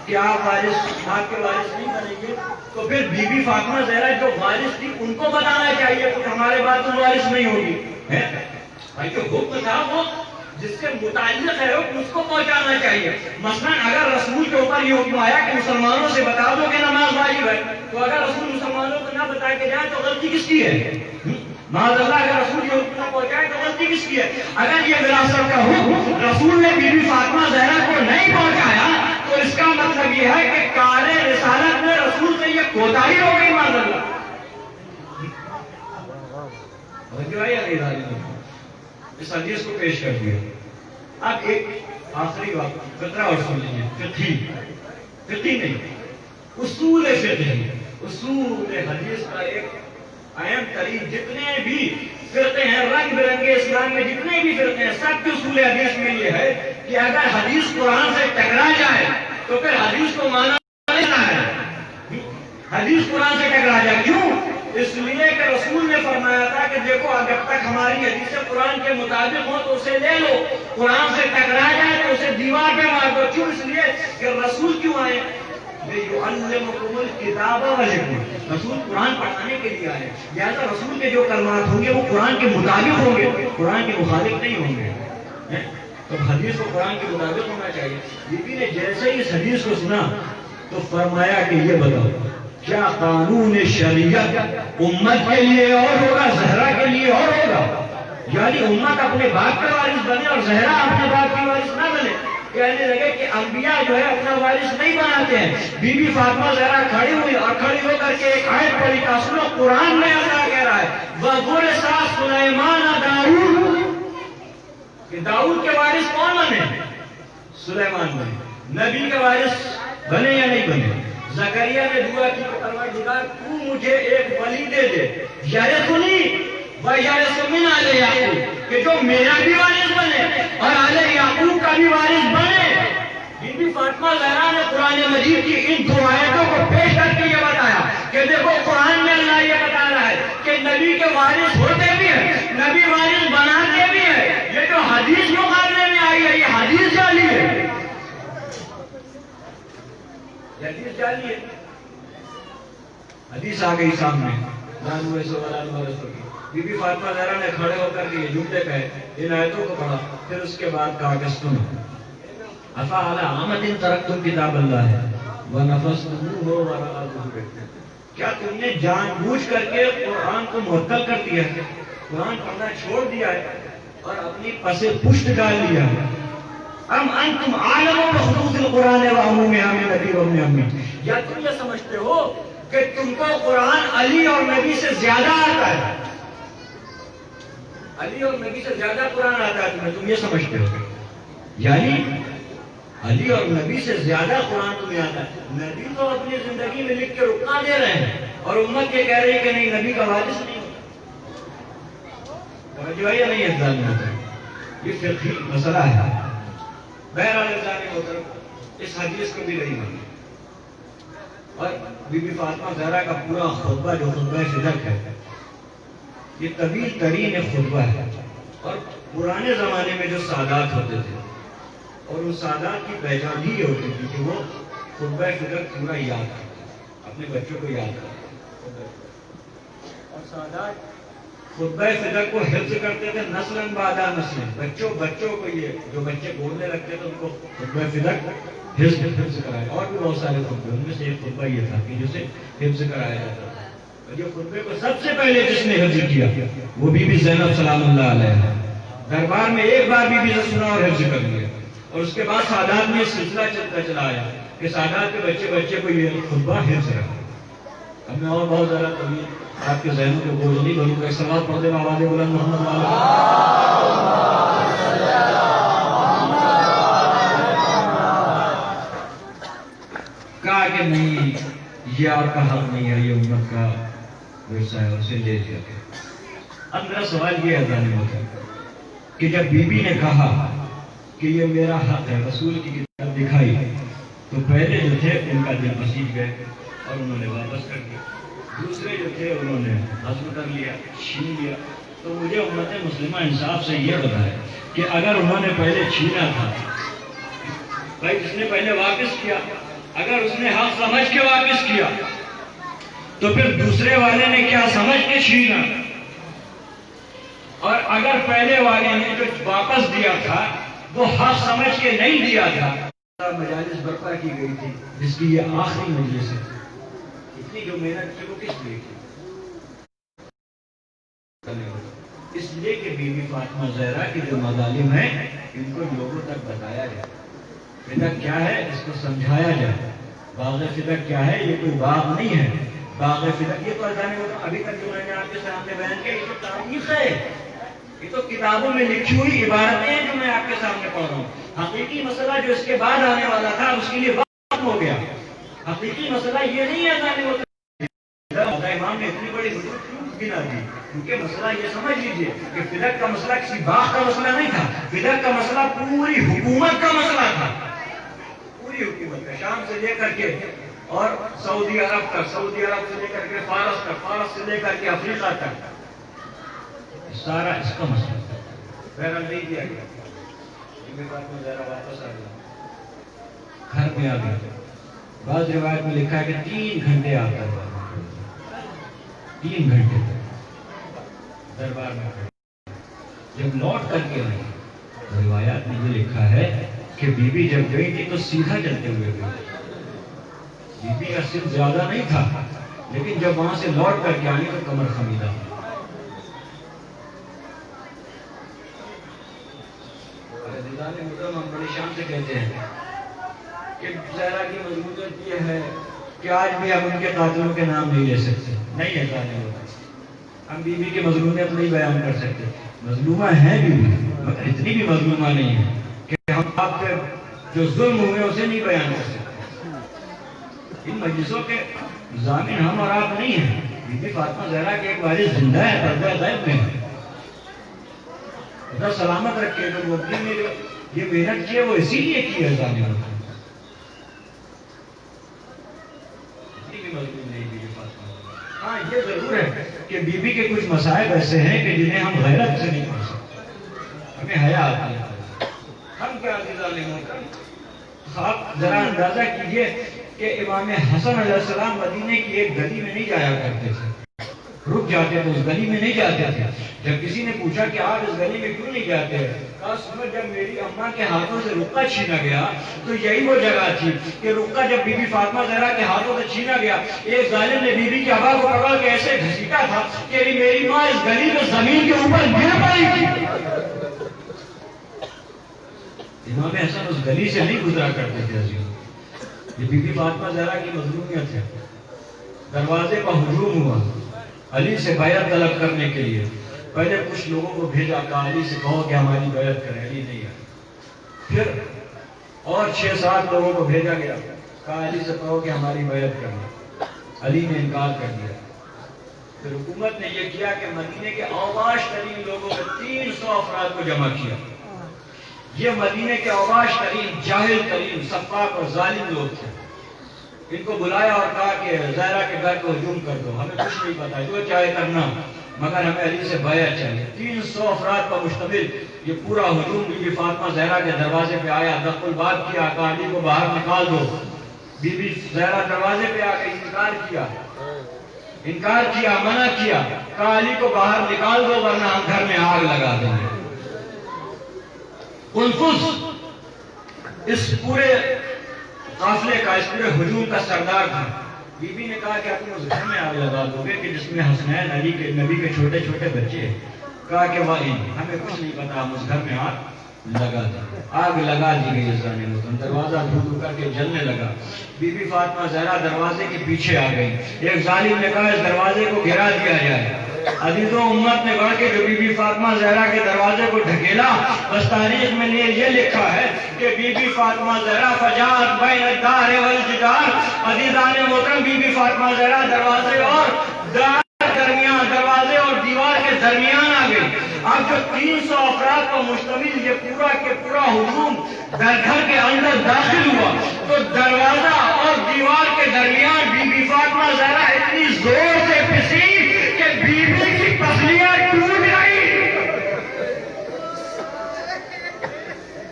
کہ آپ آپ کے وارث نہیں بنیں گے، تو پھر بی بی فاطمہ زہرا جو وارث تھی ان کو بتانا چاہیے کہ ہمارے بعد تم وارث نہیں ہوگی، بھائی جو حکم تھا وہ جس سے متعلق ہے اس کو پہنچانا چاہیے۔ مثلا اگر رسول کے اوپر یہ حکم آیا کہ مسلمانوں سے بتا دو کہ نماز واجب ہے، تو اگر رسول مسلمانوں کو نہ بتا کے جائے تو غلطی کس کی ہے؟ معاذ اللہ اگر رسول یہ حکم نہ پہنچائے تو غلطی کس کی ہے؟ اگر یہ وراثت کا حکم رسول نے بی بی فاطمہ زہرا کو نہیں پہنچایا تو اس کا مطلب یہ ہے کہ کار رسالت میں رسول سے یہ کوتاہی ہو گئی، معاذ اللہ۔ اس حدیث کو پیش کر دیا۔ اب ایک آخری بات فقرہ اور سن لیجیے، فقہی نہیں، اصول فقہی، اصول حدیث کا ایک اہم ترین، جتنے بھی فرقے ہیں رنگ برنگے اسلام میں جتنے بھی فرقے ہیں سب کے اصول حدیث میں یہ ہے کہ اگر حدیث قرآن سے ٹکرا جائے تو پھر حدیث کو مانا لینا ہے، حدیث قرآن سے ٹکرا جائے۔ کیوں؟ اس لیے کہ رسول نے فرمایا تھا کہ دیکھو جب تک ہماری حدیث قرآن کے مطابق ہو تو اسے لے لو، قرآن سے ٹکرا جائے تو اسے دیوار پہ مار دو۔ کیوں؟ اس لیے کہ رسول کیوں آئے؟ لِيُعَلِّمُكُمُ الْكِتَابَ وَالْحِكْمَةَ، رسول قرآن پڑھانے کے لیے آئے، لہٰذا رسول کے جو کلمات ہوں گے وہ قرآن کے مطابق ہوں گے، قرآن کے مخالف نہیں ہوں گے۔ تو حدیث کو قرآن کے مطابق ہونا چاہیے۔ بی بی نے جیسے ہی اس حدیث کو سنا تو فرمایا کہ یہ بتاؤ کیا قانون شریعت امت کے لیے اور ہوگا، زہرا کے لیے اور ہوگا؟ یعنی امت اپنے باپ کا وارث بنے اور زہرا اپنے باپ کی وارث نہ بنے۔ کہنے لگے کہ انبیاء جو ہے اپنا وارث نہیں بناتے ہیں۔ بی بی فاطمہ زہرا کھڑی ہوئی اور کھڑی ہو کر کے ایک آیت پڑھی، کا سنو قرآن میں اللہ کہہ رہا ہے وَوَرِثَ سُلَيْمَانَ دَاؤُد، کہ داؤد کے وارث کون بنے؟ سلیمان بنے۔ نبی کے وارث بنے یا نہیں بنے؟ زکریا نے دعا کی کہ پروردگار تو مجھے ایک ولی دے دے، یرثنی وَیَرِثُ مِنْ آلِ یعقوب، کہ جو میرا بھی وارث بنے اور آل یعقوب کا بھی وارث بنے۔ بی بی فاطمہ زہرا نے قرآن مجید کی ان دو آیتوں کو پیش کر کے یہ بتایا کہ دیکھو قرآن میں اللہ یہ بتا رہا ہے کہ نبی کے وارث ہوتے بھی ہیں، نبی وارث بناتے بھی ہیں۔ یہ جو حدیث مقابلے میں آئی ہے یہ حدیث جعلی ہے، یہ حدیث جعلی ہے۔ حدیث آ گئی سامنے، بی بی فاطمہ زہرا نے کھڑے ہو کر کے یہ جملے کہے، ان آیتوں کو پڑھا، پھر اس کے بعد کہا کہ سنو افعلی عامۃ ترکتم کتاب اللہ ونفستموہ وراء ظہورکم، کیا تم نے جان بوجھ کر کے قرآن کو معطل کر دیا ہے، قرآن پڑھنا چھوڑ دیا ہے اور اپنی پس پشت ڈال لیا ہے؟ ام انتم عالم بخصوص القرآن وعمومہ من نبی وابن امی، یا تم یہ سمجھتے ہو کہ تم کو قرآن علی اور نبی سے زیادہ آتا ہے، علی اور نبی سے زیادہ قرآن آتا ہے تمہیں، تم یہ سمجھتے ہو؟ یعنی علی اور نبی سے زیادہ قرآن تمہیں آتا ہے۔ نبی تو اپنی زندگی میں لکھ کے رکنا دے رہے ہیں اور امت یہ کہہ رہی ہے کہ نہیں نبی کا وارث نہیں توجہ ہے یا نہیں ہے؟ یہ فقہی مسئلہ ہے۔ بہرحال محترم اس حدیث کو بھی نہیں مانی اور بی بی فاطمہ زہرا کا پورا خطبہ جو خطبہ صدق ہے یہ طویل ترین خطبہ ہے، اور پرانے زمانے میں جو سادات ہوتے تھے اور ان سادات کی پہچان ہی یہ ہوتی تھی کہ وہ خطبہ صدق پورا یاد کرتے، اپنے بچوں کو یاد کرتے، اور سادات خطبہ صدق کو حفظ کرتے تھے نسلاً بعد نسل، بچوں کو یہ جو بچے بولنے لگتے تھے ان کو خطبہ صدق حفظ کرائے۔ اور بھی بہت سارے خطبے، ان میں سے ایک خطبہ یہ تھا کہ جسے حفظ کرایا جاتا تھا، اور یہ خطبے کو سب سے پہلے جس نے حفظ کیا وہ بی بی زینب سلام اللہ علیہ، دربار میں ایک بار بی بی سے سنا اور حفظ کر لیا، اور اس کے بعد سادات میں سلسلہ چلتا چلا آیا کہ سادات کے بچے کو یہ خطبہ حفظ رہا۔ اب میں اور بہت زیادہ طویل آپ کے ذہنوں کو بوجھ نہیں بنوں گا، سوال پڑھ دینا آواز بلند محمد کہا کہ نہیں یہ آپ کا حق نہیں ہے، یہ امت کا ورثہ ہے، اسے لے لیا گیا۔ اب میرا سوال یہ ہے کہ جب بی بی نے کہا کہ یہ میرا حق ہے، رسول کی کتاب دکھائی، تو پہلے جو تھے ان کا دل مسیج گئے اور انہوں نے واپس کر دیا، دوسرے جو تھے انہوں نے ہضم کر لیا، چھین لیا۔ تو مجھے امت مسلمہ انصاف سے یہ بتائے کہ اگر انہوں نے پہلے چھینا تھا، بھائی جس نے پہلے واپس کیا، اگر اس نے حق سمجھ کے واپس کیا تو پھر دوسرے والے نے کیا سمجھ کے چھینا؟ اور اگر پہلے والے نے جو واپس دیا تھا وہ حق سمجھ کے نہیں دیا تھا، مجالس برپا کی گئی تھی جس کی یہ آخری مجلس ہے، اتنی جو محنت کی وہ کس لیے کی؟ اس لیے کہ بی بی فاطمہ زہرا کی جو مظالم ہیں ان کو لوگوں تک بتایا جائے، فدق کیا ہے اس کو سمجھایا جائے۔ باغ فدق کیا ہے؟ یہ کوئی باغ نہیں ہے، باغ فدق یہ تو ابھی تک جو میں نے آپ کے سامنے بیان کیا یہ تو تاریخ ہے، یہ تو کتابوں میں لکھی ہوئی عبارتیں ہیں جو میں آپ کے سامنے پڑھ رہا ہوں۔ حقیقی مسئلہ جو اس کے بعد آنے والا تھا اس کے لیے وقت ہو گیا، حقیقی مسئلہ یہ نہیں ہے امام نے اتنی بڑی حدود کیوں گنا دی، کیونکہ مسئلہ یہ سمجھ لیجئے کہ فدق کا مسئلہ کسی باغ کا مسئلہ نہیں تھا، فدق کا مسئلہ پوری حکومت کا مسئلہ تھا، پوری حکومت کا، شام سے لے کر کے اور سعودی عرب تک، سعودی عرب سے لے کر کے فارس تک، فارس سے لے کر کے افریقہ تک، سارا اس کا مسئلہ تھا۔ بہرحال نہیں دیا گیا، واپس آ گیا، گھر میں آ گیا۔ بعض روایت میں لکھا ہے کہ 3 گھنٹے آتا ہے، 3 گھنٹے دربار میں جب لوٹ کر کے آئی تو روایات میں یہ لکھا ہے کہ بی بی جب گئی تھی تو سیدھا چلتے ہوئے گئی، بی بی کا سن زیادہ نہیں تھا، لیکن جب وہاں سے لوٹ کر کے آنی تو کمر خمیدہ. ہم بڑی شان سے کہتے ہیں کہ زہرا کی مضمونیت یہ ہے کہ آج بھی ہم ان کے قاتلوں کے نام نہیں لے سکتے. نہیں ہے ظالم، ہم بی بی کی مظلومیت نہیں بیان کر سکتے. مظلومہ ہے بی بی، مگر اتنی بھی مظلومہ نہیں ہے کہ ہم آپ پہ جو ظلم ہوئے اسے نہیں بیان کر سکتے. ان مجلسوں کے ضامن ہم اور آپ نہیں ہیں. بی بی فاطمہ زہرا کے ایک وارث زندہ ہے، پردہ غیب میں ہے. خدا سلامت رکھے. جو مبنی نے جو یہ محنت کی ہے وہ اسی لیے کی ہے. ظالم اتنی بھی مظلوم نہیں بی بی فاطمہ. ہاں یہ ضرور ہے کہ بی بی کے کچھ مصائب ایسے ہیں کہ جنہیں ہم غیرت سے نہیں پڑھ سکتے. ہمیں حیا آتی ہے. ہم کیا ظالم آپ ذرا اندازہ کیجئے کہ امام حسن علیہ السلام مدینے کی ایک گلی میں نہیں جایا کرتے تھے. رک جاتے تھے، اس گلی میں نہیں جاتے تھے. جب کسی نے پوچھا کہ آپ اس گلی میں کیوں نہیں جاتے، کہا سنو جب میری اماں کے ہاتھوں سے رکا چھینا گیا تو یہی وہ جگہ تھی کہ رکا جب بی بی فاطمہ زہرا کے ہاتھوں سے چھینا گیا، ایک ظالم نے بی بی کی ابا کو پکڑ کے ایسے گھسیٹا تھا کہ میری ماں اس گلی میں زمین کے اوپر گر پڑی تھی. امام حسن اس گلی سے نہیں گزرا کرتے تھے. یہ بی بی فاطمہ زہرا کی مظلومیت ہے. دروازے پر ہجوم ہوا علی سے بیعت طلب کرنے کے لیے. پہلے کچھ لوگوں کو بھیجا کہ علی سے کہو کہ ہماری بیعت کریں. علی نہیں آئے. پھر اور 6-7 لوگوں کو بھیجا گیا، کہا علی سے کہو کہ ہماری بیعت کریں. علی نے انکار کر دیا. پھر حکومت نے یہ کیا کہ مدینے کے اوباش ترین لوگوں میں 300 افراد کو جمع کیا. یہ مدینے کے اوباش ترین، جاہل ترین، سفاک اور ظالم لوگ تھے. ان کو بلایا اور کہا کہ زہرا کے گھر کو ہجوم کر دو، ہمیں کچھ نہیں پتا، جو چاہے کرنا، مگر ہمیں علی سے بیعت چاہیے. 300 افراد پر مشتمل یہ پورا ہجوم بی بی فاطمہ زہرا کے دروازے پہ آیا. دق الباب کیا، کہا علی کو باہر نکال دو. بی بی زہرا دروازے پہ آ کے انکار کیا، منع کیا. کہا علی کو باہر نکال دو ورنہ ہم گھر میں آگ لگا دیں گے. انفس اس پورے قافلے کا، اس پورے ہجوم کا سردار تھا. بی بی نے کہا کہ تم اس گھر میں آگ لگا دو گے کہ جس میں حسنین علی کے نبی کے چھوٹے چھوٹے بچے. کہا کہ واہ ہمیں کچھ نہیں پتا، ہم اس گھر میں آگ لگا دیں. آگ لگا دی گئی. دروازہ دھو کر کے جلنے لگا. بی بی فاطمہ زہرا دروازے کے پیچھے آ گئی. ایک ظالم نے کہا اس دروازے کو گرا دیا جائے. عزیزوں امت نے بڑھ کے جو بی بی فاطمہ زہرا کے دروازے کو ڈھکیلا، بس تاریخ میں نے یہ لکھا ہے کہ بی بی فاطمہ زہرا فجاءت بین الدار والجدار. عزیزان محترم بی بی فاطمہ زہرا دروازے اور دروازے اور دیوار کے درمیان آ گئی. اب جو 300 افراد پر مشتمل یہ پورا کے پورا ہجوم گھر کے اندر داخل ہوا تو دروازہ اور دیوار کے درمیان بی بی فاطمہ زہرا اتنی زور سے پھنسی کہ بی بی کی پسلیاں ٹوٹ گئی.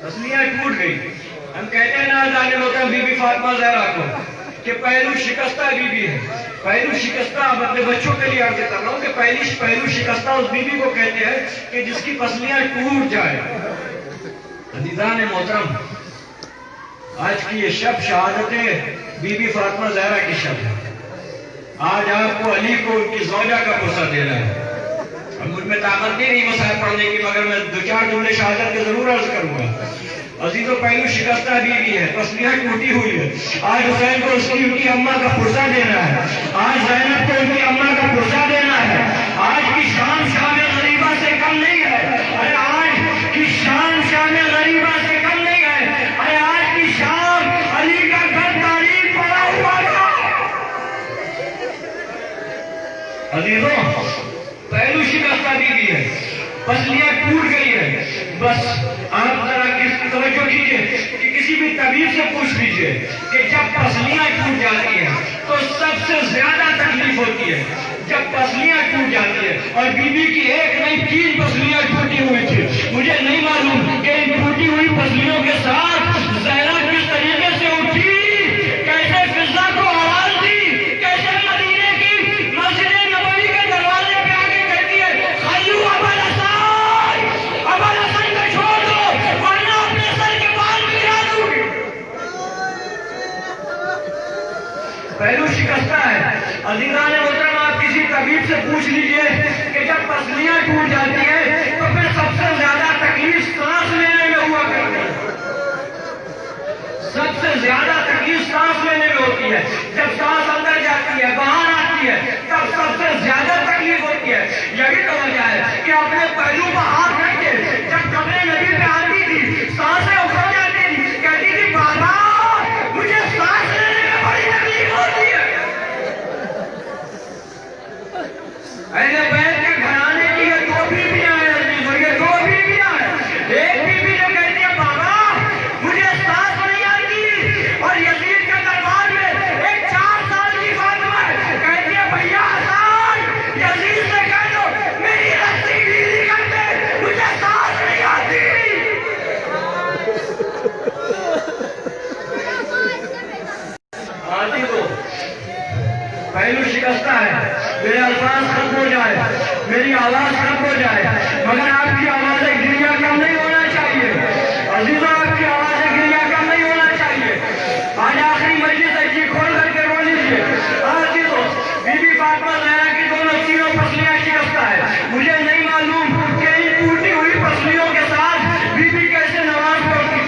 پسلیاں ٹوٹ گئی. ہم کہتے ہیں نا جانے ہوتا بی بی فاطمہ زہرا کو کہ پہلو شکستہ بی بی ہے. پہلو شکستہ اب اپنے بچوں کے لیے عرض کر رہا ہوں کہ پہلو شکستہ اس بی بی کو کہتے ہیں کہ جس کی پسلیاں ٹوٹ جائے. عزیزان محترم آج کی یہ شب شہادت بی بی فاطمہ زہرا کی شب ہے. آج آپ کو علی کو ان کی زوجہ کا پرسہ دینا ہے. اب مجھ میں طاقت نہیں مسائل پڑھنے کی، مگر میں 2-4 جملے شہادت کے ضرور عرض کروں گا. عزیزوں پہلو شکستہ بیوی ہے، پسلیاں ٹوٹی ہوئی ہے. آج حسین کو اس کی ان کی اماں کا پرسہ دینا ہے. آج زینب کو ان کی اماں کا پرسہ دینا ہے. آج کی شان شام غریبہ سے کم نہیں ہے. ارے آج کی شان شام غریبہ سے کم نہیں ہے. ارے آج کی شام علی کا گھر تاریخ پڑا ہوا تھا. عزیزوں پہلو شکستہ بیوی ہے، پسلیاں ٹوٹ گئی ہے. بس آپ ذرا توجہ کیجیے کہ کسی بھی طبیب سے پوچھ لیجیے کہ جب پسلیاں ٹوٹ جاتی ہیں تو سب سے زیادہ تکلیف ہوتی ہے جب پسلیاں ٹوٹ جاتی ہے. اور بی بی کی ایک نہیں 3 پسلیاں ٹوٹی ہوئی تھی. مجھے نہیں معلوم کہ ان ٹوٹی ہوئی پسلیوں کے ساتھ زہرا کس طریقے سے اٹھی، کیسے فضا کو آواز دی، کیسے مدینے کی مسجد نبوی کے دروازے پہ آ کے کہتی ہے خیو ابا الحسن، ابا الحسن کو چھوڑ دو ورنہ اپنے سر کے بال گرا دوں گی. پہلو شکستہ ہے. عزیزان محترم آپ کسی طبیب سے پوچھ لیجئے کہ جب پسلیاں ٹوٹ جاتی ہیں تو پھر سب سے زیادہ تکلیف سانس لینے میں ہوا کرتی ہے. سب سے زیادہ تکلیف سانس لینے میں ہوتی ہے. جب سانس اندر جاتی ہے باہر آتی ہے تب سب سے زیادہ تکلیف ہوتی ہے. یہی تو وجہ ہے کہ اپنے پہلو پر ہاتھ رکھ کے جب قبر نبی پہ آتی تھی سانسیں اکھڑ جاتی تھی, کہتی تھی بابا مجھے سانس لینے میں بڑی تکلیف ہوتی ہے. اہل بیت کے گھرانے کی یہ دو بیویاں ہیں عزیزو, یہ دو بیویاں ہیں. ایک بیوی جو کہتی ہے بابا مجھے سانس نہیں آتی, اور یزید کے دربار میں ایک 4 سال کی فاطمہ کہتی ہے بھیا حسن یزید سے کہہ دو میری رسی ڈھیلی کر دے مجھے سانس نہیں آتی. آتی تو پہلو شکستہ ہے, میرے الفاظ ختم ہو جائے, میری آواز ختم ہو جائے, مگر آپ کی آواز گریا کم نہیں ہونا چاہیے. عزیزوں آپ کی آواز گریا کم نہیں ہونا چاہیے. آج آخری مجلس ہے, جی کھول کر کے رو لیجیے. عزیزوں بی بی فاطمہ زہرا کی دونوں تینوں پسلیاں شکستہ ہے. مجھے نہیں معلوم کہ ان ٹوٹی ہوئی پسلیوں کے ساتھ بی بی کیسے نماز پڑھتی.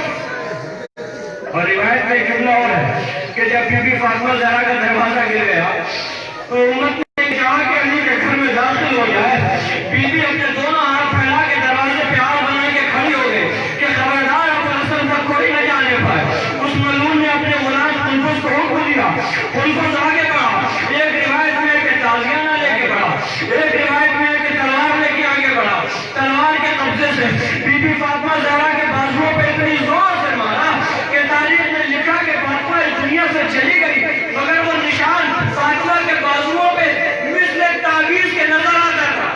اور روایت میں ایک جملہ اور ہے کہ جب بی بی فاطمہ زہرا کا دروازہ گر گیا تو امت نے کہا کہ علی کے گھر میں داخل ہو جائے. بی بی اپنے دونوں ہاتھ پھیلا کے دروازے پہ ہاتھ بنا کے کھڑی ہو گئی کہ خبردار ابو الحسن تک کوئی نہ جانے پائے. اس ملعون نے اپنے غلام قنفذ کو حکم دیا. قنفذ آگے بڑھا. ایک روایت میں ہے کہ تازیانہ لے کے بڑھا, ایک روایت میں ہے کہ تلوار لے کے آگے بڑھا. تلوار کے قبضے سے بی بی فاطمہ زہرا کے بازوؤں پہ اتنی زور سے مارا کہ تاریخ میں لکھا کہ فاطمہ اس دنیا سے چلی گئی, مگر وہ نشان فاطمہ کے بازوؤں پہ مثل تعویذ کے نظر آتا تھا.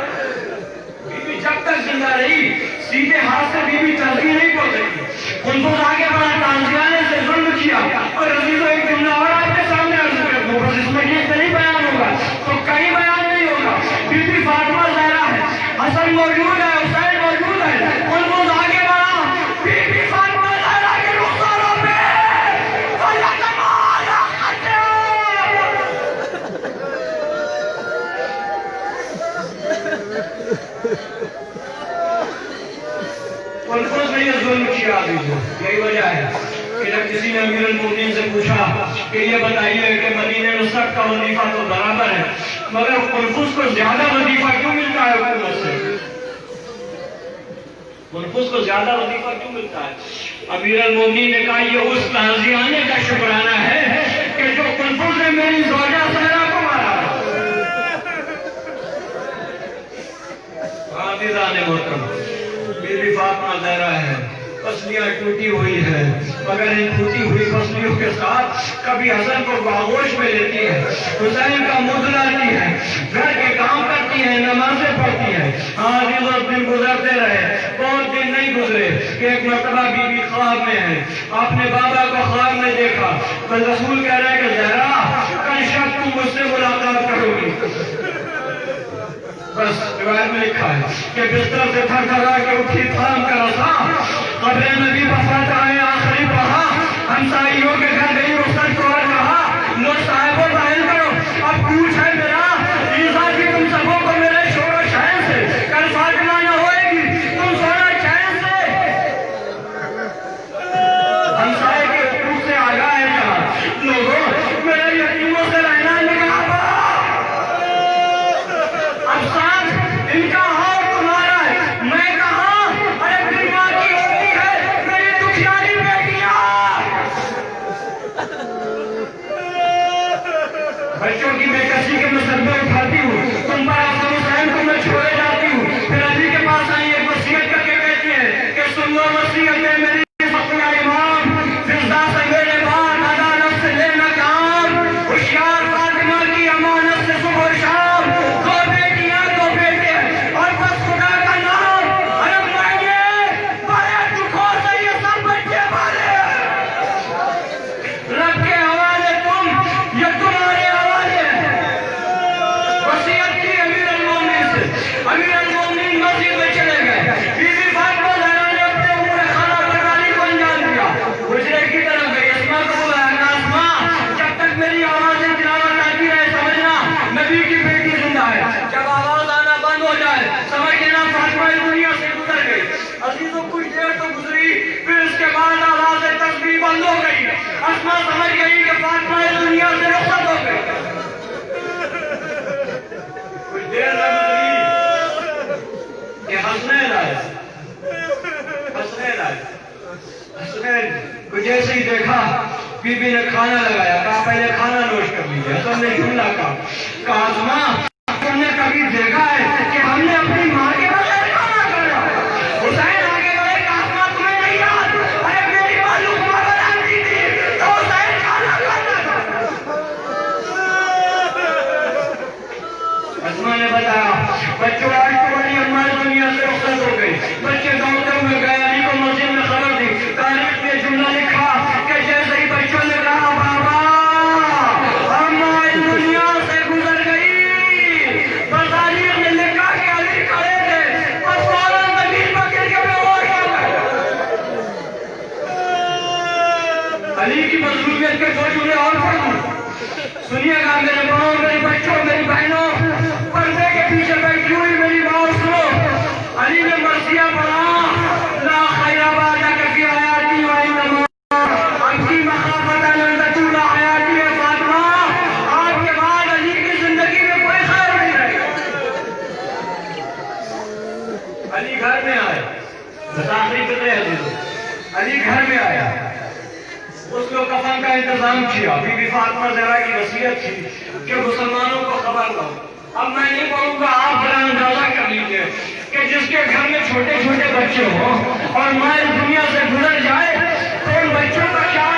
بی بی جب تک زندہ رہی سیدھے ہاتھ سے بی بی تلقین نہیں پڑ سکی. قنفذ آگے بڑھا, تازیانے سے ظلم کیا. اور عزیزوں ایک جملہ اور آپ کے سامنے عرض کر دوں, بس اس میں یہ نہیں بیان ہوگا تو کہیں بیان نہیں ہوگا. بی بی فاطمہ زہرا ہے, حسن موجود ہے, حسین موجود ہے. قنفذ آگے بڑھا, بی بی فاطمہ زہرا کے رخساروں پہ قنفذ نے یہ ظلم کیا. یہی وجہ ہے کہ جب کسی نے امیر المومنین سے پوچھا کہ یہ بتائیے کہ مدینے میں سب کا وظیفہ تو برابر ہے, مگر قنفذ کو زیادہ وظیفہ کیوں ملتا ہے حکومت سے؟ قنفذ کو زیادہ وظیفہ کیوں ملتا ہے؟ امیر المومنین نے کہا یہ اس تازیانے کا شکرانہ ہے کہ جو قنفذ نے میری زوجہ زہرا کو مارا. عزیزان محترم بی بی فاطمہ زہرا ہے, پسلیاں ٹوٹی ہوئی ہیں, مگر ان ٹوٹی ہوئی پسلیوں کے ساتھ کبھی حسن کو باغوش میں لیتی ہے, حسین کا منہ لاتی ہے, گھر کے کام کرتی ہے, نمازیں پڑھتی ہے. عزیزوں دن گزرتے رہے, بہت دن نہیں گزرے کہ ایک مرتبہ بی بی خواب میں ہے, اپنے بابا کو خواب میں دیکھا. بس رسول کہہ رہے ہیں کہ زہرا کل شب تم مجھ سے ملاقات کرو گی. بس روایت میں لکھا ہے کہ بستر سے تھر تھرا کے اٹھی تھام کر رسا, قبر نبی وفات آئے آخری پڑھا, ہمسائیوں کے گھر گئی رخصت کو اور کہا لو صاحبوں ظاہر کرو اب پوچھ ہے میرا عیسیٰ کی تم سبوں کو میرے شور و شہن سے, کل فاطمہ نہ ہوئے گی تم سونا چین سے. ہمسائے کے حقوق سے آگاہ ہے کہا لوگوں میرے یتیموں سے رہنا نکاح پڑا. اب ساتھ ان کا ہاتھ تمہارا ہے, میں کہاں ارے میری ماں کی ہوتی ہے میری دکھیاری بیٹیاں. بچوں کی بے کسی کے میں سر پہ اٹھاتی ہوں, تم پر حسن حسین کو میں چھوڑے جاتی ہوں. پھر علی کے پاس آئی ایک وصیت کر کے کہتی ہے کہ سن لو وصیت ہے میری فقیہ امام, فضا سے میرے بعد عدالت سے لینا کام, ہوشیار فاطمہ کی امانت سے صبح و شام, دو بیٹیاں دو بیٹے اور بس خدا کا نام. ارے میں بڑے دکھوں سے یہ سب بچے پالے, رب کے حوالے تم یہ تمہارے حوالے. وصیت کی امیر المومنین سے اسما سمجھ گئی کہ فاطمہ اس دنیا سے رخصت ہو گئی. کچھ دیر میں گزری کہ حسنین آئے. حسنین کو جیسے ہی دیکھا بی بی نے کھانا لگایا. کہا پہلے کھانا نوش کر لیجیے. حسن نے جملہ کہا اسما تم نے کبھی دیکھا ہے کہ ہم نے اپنی ماں کے بغیر کھانا کھایا؟ حسین آگے بڑھے. کہا اسما تمہیں نہیں یاد؟ ارے میری ماں لقمہ بناتی تھی تو حسین کھانا کھاتا تھا. اسما نے بتایا بچوں آج تمہاری اماں دنیا سے رخصت ہو گئی. بچے دوڑتے ہوئے گئے علی کو مسجد میں خبر دی. تاریخ میں جملہ لکھا کہ جیسے ہی بچوں نے کہا بابا اماں اس دنیا سے گزر گئی، پر تاریخ نے لکھا کہ علی کھڑے تھے بس فوراً زمین پر گر کے بے ہوش ہو گئے. علی کی مظلومیت کے سوچ انہیں اور پڑھوں. سنیے گا میرے بڑوں، میری بچوں، میری بہنوں، پردے کے پیچھے بیٹھی ہوئی میری ماں سنو. علی نے مرثیہ پڑھا لا خیر بعدک فی حیاتی و انما ابکی مخافۃ ان تطول حیاتی. فاطمہ آپ کے بعد علی کی زندگی میں کوئی خیر نہیں رہے. علی گھر میں آئے. آخری فطرے حدیث. علی گھر میں آیا. اس کو کفن کا انتظام کیا. بی بی فاطمہ زہرا کی وصیت تھی کہ مسلمانوں کو خبر دو. اب میں نہیں پڑھوں گا، آپ ذرا اندازہ کر لیجیے کہ جس کے گھر میں چھوٹے چھوٹے بچے ہوں اور ماں اس دنیا سے گزر جائے تو ان بچوں کا کیا